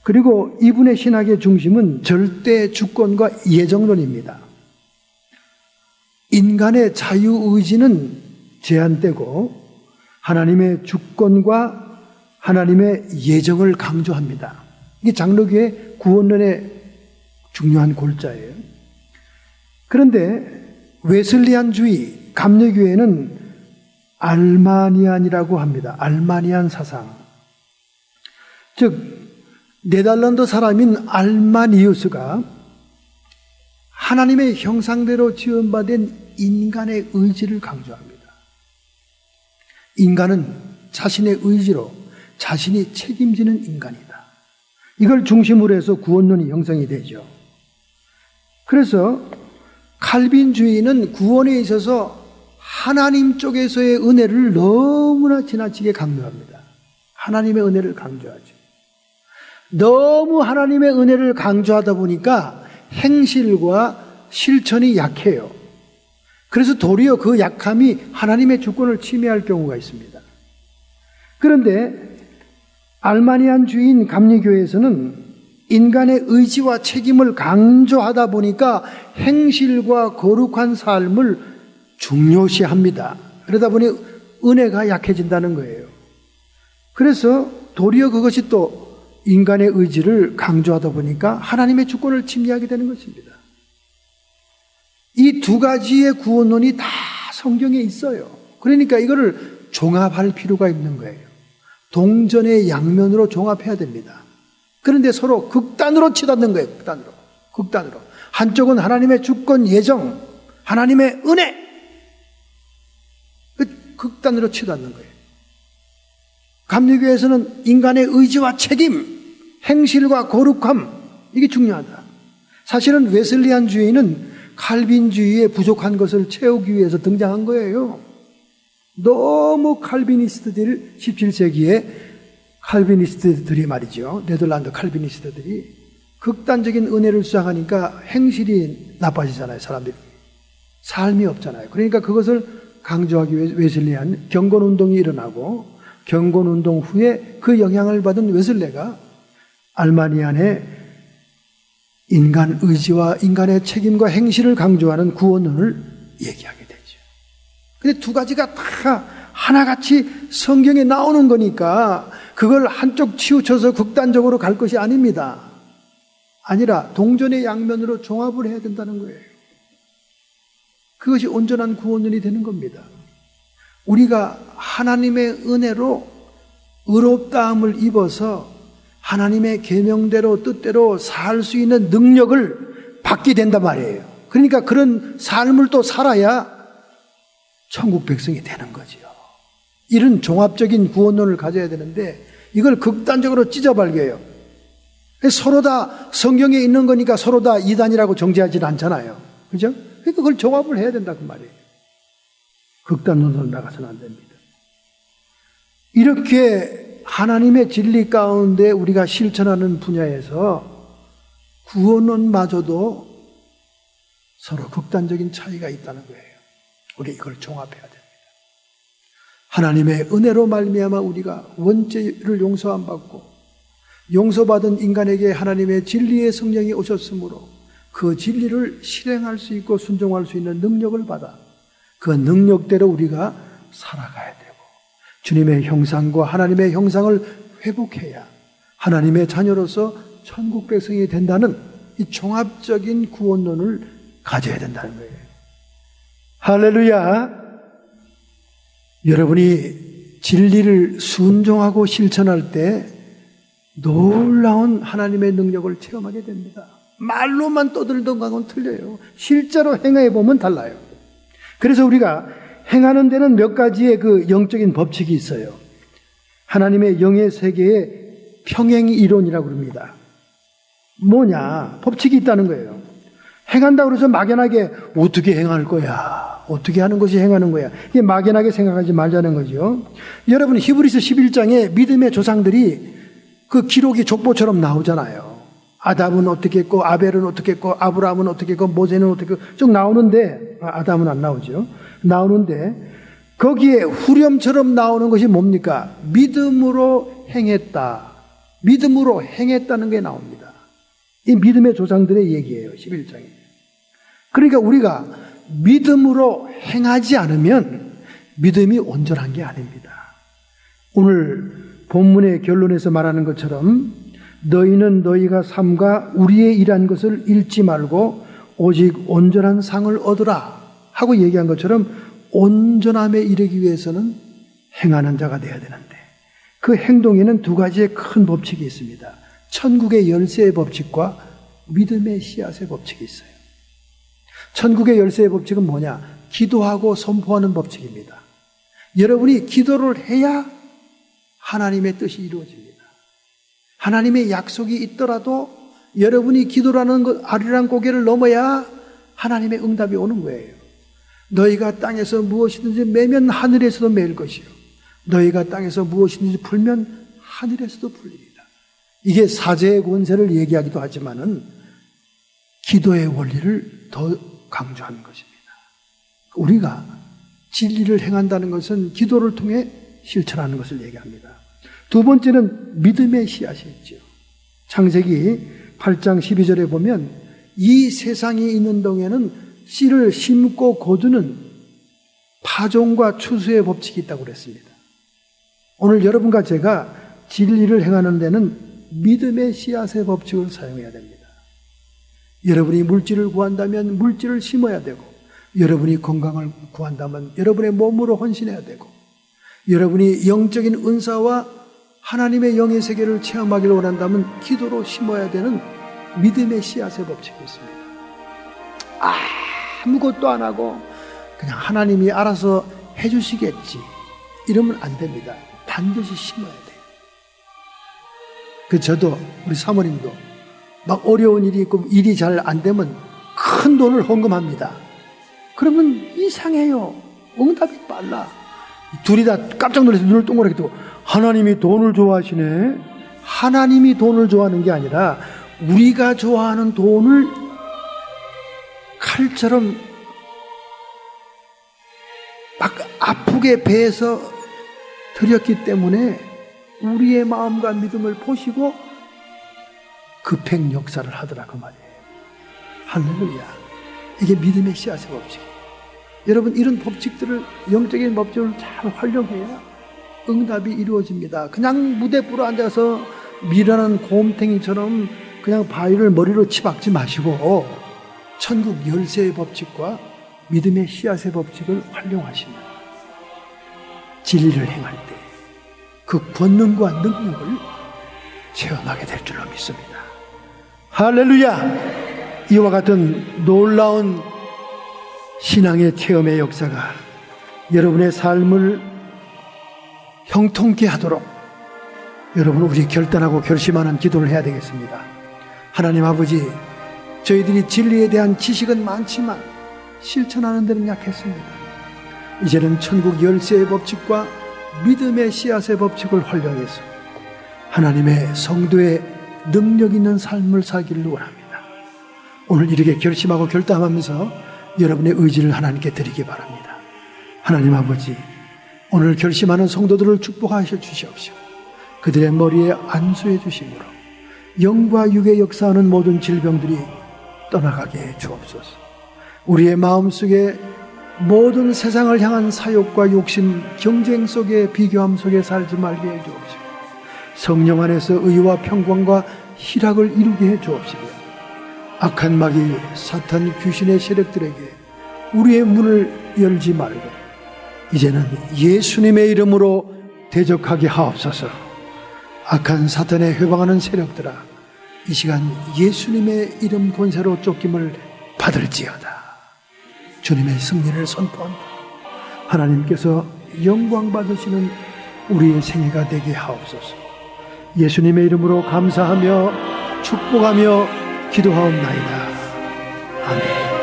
그리고 이분의 신학의 중심은 절대 주권과 예정론입니다. 인간의 자유의지는 제한되고 하나님의 주권과 하나님의 예정을 강조합니다. 이게 장로교의 구원론의 중요한 골자예요. 그런데 웨슬리안주의, 감리교회는 알마니안이라고 합니다. 알마니안 사상. 즉 네덜란드 사람인 알마니우스가 하나님의 형상대로 지음받은 인간의 의지를 강조합니다. 인간은 자신의 의지로 자신이 책임지는 인간이다. 이걸 중심으로 해서 구원론이 형성이 되죠. 그래서 칼빈주의는 구원에 있어서 하나님 쪽에서의 은혜를 너무나 지나치게 강조합니다. 하나님의 은혜를 강조하죠. 너무 하나님의 은혜를 강조하다 보니까 행실과 실천이 약해요. 그래서 도리어 그 약함이 하나님의 주권을 침해할 경우가 있습니다. 그런데 알마니안주의인 감리교회에서는 인간의 의지와 책임을 강조하다 보니까 행실과 거룩한 삶을 중요시합니다. 그러다 보니 은혜가 약해진다는 거예요. 그래서 도리어 그것이 또 인간의 의지를 강조하다 보니까 하나님의 주권을 침해하게 되는 것입니다. 이 두 가지의 구원론이 다 성경에 있어요. 그러니까 이거를 종합할 필요가 있는 거예요. 동전의 양면으로 종합해야 됩니다. 그런데 서로 극단으로 치닫는 거예요. 극단으로. 한쪽은 하나님의 주권 예정, 하나님의 은혜, 극단으로 치닫는 거예요. 감리교에서는 인간의 의지와 책임, 행실과 거룩함, 이게 중요하다. 사실은 웨슬리안주의는 칼빈주의의 부족한 것을 채우기 위해서 등장한 거예요. 너무 칼비니스트들, 17세기에 칼비니스트들이 말이죠. 네덜란드 칼비니스트들이 극단적인 은혜를 주장하니까 행실이 나빠지잖아요. 사람들이. 삶이 없잖아요. 그러니까 그것을 강조하기 위해 웨슬리안 경건운동이 일어나고, 경건운동 후에 그 영향을 받은 웨슬레가 알마니안의 인간 의지와 인간의 책임과 행실을 강조하는 구원론을 얘기하게 되죠. 근데 두 가지가 다 하나같이 성경에 나오는 거니까 그걸 한쪽 치우쳐서 극단적으로 갈 것이 아닙니다. 아니라 동전의 양면으로 종합을 해야 된다는 거예요. 그것이 온전한 구원론이 되는 겁니다. 우리가 하나님의 은혜로 의롭다함을 입어서 하나님의 계명대로 뜻대로 살 수 있는 능력을 받게 된단 말이에요. 그러니까 그런 삶을 또 살아야 천국 백성이 되는 거지요. 이런 종합적인 구원론을 가져야 되는데 이걸 극단적으로 찢어발겨요. 서로 다 성경에 있는 거니까 서로 다 이단이라고 정죄하지는 않잖아요. 그죠? 그러니까 그걸 종합을 해야 된다 그 말이에요. 극단론으로 나가서는 안 됩니다. 이렇게 하나님의 진리 가운데 우리가 실천하는 분야에서 구원론마저도 서로 극단적인 차이가 있다는 거예요. 우리 이걸 종합해야 됩니다. 하나님의 은혜로 말미암아 우리가 원죄를 용서 안 받고 용서받은 인간에게 하나님의 진리의 성령이 오셨으므로 그 진리를 실행할 수 있고 순종할 수 있는 능력을 받아 그 능력대로 우리가 살아가야 되고 주님의 형상과 하나님의 형상을 회복해야 하나님의 자녀로서 천국 백성이 된다는 이 종합적인 구원론을 가져야 된다는 거예요. 할렐루야! 여러분이 진리를 순종하고 실천할 때 놀라운 하나님의 능력을 체험하게 됩니다. 말로만 떠들던 거하고는 틀려요. 실제로 행해 보면 달라요. 그래서 우리가 행하는 데는 몇 가지의 그 영적인 법칙이 있어요. 하나님의 영의 세계의 평행 이론이라고 합니다. 뭐냐? 법칙이 있다는 거예요. 행한다고 해서 막연하게 어떻게 행할 거야? 어떻게 하는 것이 행하는 거야? 이게 막연하게 생각하지 말자는 거죠. 여러분 히브리서 11장에 믿음의 조상들이 그 기록이 족보처럼 나오잖아요. 아담은 어떻게 했고 아벨은 어떻게 했고 아브라함은 어떻게 했고 모세는 어떻게 했고 쭉 나오는데 아담은 안 나오죠. 나오는데 거기에 후렴처럼 나오는 것이 뭡니까? 믿음으로 행했다. 믿음으로 행했다는 게 나옵니다. 이 믿음의 조상들의 얘기예요. 11장에. 그러니까 우리가 믿음으로 행하지 않으면 믿음이 온전한 게 아닙니다. 오늘 본문의 결론에서 말하는 것처럼 너희는 너희가 삼가 우리의 일한 것을 잃지 말고 오직 온전한 상을 얻으라 하고 얘기한 것처럼 온전함에 이르기 위해서는 행하는 자가 되어야 되는데 그 행동에는 두 가지의 큰 법칙이 있습니다. 천국의 열쇠의 법칙과 믿음의 씨앗의 법칙이 있어요. 천국의 열쇠의 법칙은 뭐냐? 기도하고 선포하는 법칙입니다. 여러분이 기도를 해야 하나님의 뜻이 이루어집니다. 하나님의 약속이 있더라도 여러분이 기도라는 것, 아리랑 고개를 넘어야 하나님의 응답이 오는 거예요. 너희가 땅에서 무엇이든지 매면 하늘에서도 매일 것이요. 너희가 땅에서 무엇이든지 풀면 하늘에서도 풀리리라. 이게 사제의 권세를 얘기하기도 하지만은 기도의 원리를 더 강조하는 것입니다. 우리가 진리를 행한다는 것은 기도를 통해 실천하는 것을 얘기합니다. 두 번째는 믿음의 씨앗이 있죠. 창세기 8장 12절에 보면 이 세상이 있는 동에는 씨를 심고 거두는 파종과 추수의 법칙이 있다고 그랬습니다. 오늘 여러분과 제가 진리를 행하는 데는 믿음의 씨앗의 법칙을 사용해야 됩니다. 여러분이 물질을 구한다면 물질을 심어야 되고, 여러분이 건강을 구한다면 여러분의 몸으로 헌신해야 되고, 여러분이 영적인 은사와 하나님의 영의 세계를 체험하기를 원한다면 기도로 심어야 되는 믿음의 씨앗의 법칙이 있습니다. 아무것도 안 하고 그냥 하나님이 알아서 해주시겠지 이러면 안 됩니다. 반드시 심어야 돼요. 저도 우리 사모님도 막 어려운 일이 있고 일이 잘 안 되면 큰 돈을 헌금합니다. 그러면 이상해요. 응답이 빨라. 둘이 다 깜짝 놀라서 눈을 동그랗게 뜨고, 하나님이 돈을 좋아하시네. 하나님이 돈을 좋아하는 게 아니라 우리가 좋아하는 돈을 칼처럼 막 아프게 배에서 드렸기 때문에 우리의 마음과 믿음을 보시고 급행 역사를 하더라 그 말이에요. 할렐루야. 이게 믿음의 씨앗의 법칙이에요. 여러분, 이런 법칙들을, 영적인 법칙을 잘 활용해야 응답이 이루어집니다. 그냥 무대부로 앉아서 미련한 곰탱이처럼 그냥 바위를 머리로 치박지 마시고 천국 열쇠의 법칙과 믿음의 씨앗의 법칙을 활용하시면 진리를 행할 때 그 권능과 능력을 체험하게 될 줄로 믿습니다. 할렐루야! 이와 같은 놀라운 신앙의 체험의 역사가 여러분의 삶을 형통케 하도록 여러분, 우리 결단하고 결심하는 기도를 해야 되겠습니다. 하나님 아버지, 저희들이 진리에 대한 지식은 많지만 실천하는 데는 약했습니다. 이제는 천국 열쇠의 법칙과 믿음의 씨앗의 법칙을 활용해서 하나님의 성도의 능력 있는 삶을 살기를 원합니다. 오늘 이렇게 결심하고 결단하면서 여러분의 의지를 하나님께 드리기 바랍니다. 하나님 아버지, 오늘 결심하는 성도들을 축복하셔 주시옵시고 그들의 머리에 안수해 주심으로 영과 육의 역사하는 모든 질병들이 떠나가게 해 주옵소서. 우리의 마음속에 모든 세상을 향한 사욕과 욕심, 경쟁 속에, 비교함 속에 살지 말게 해 주옵시고 성령 안에서 의와 평강과 희락을 이루게 해 주옵시고 악한 마귀, 사탄, 귀신의 세력들에게 우리의 문을 열지 말고 이제는 예수님의 이름으로 대적하게 하옵소서. 악한 사탄에 회방하는 세력들아, 이 시간 예수님의 이름 권세로 쫓김을 받을지어다. 주님의 승리를 선포한다. 하나님께서 영광 받으시는 우리의 생애가 되게 하옵소서. 예수님의 이름으로 감사하며 축복하며 기도하옵나이다. 아멘.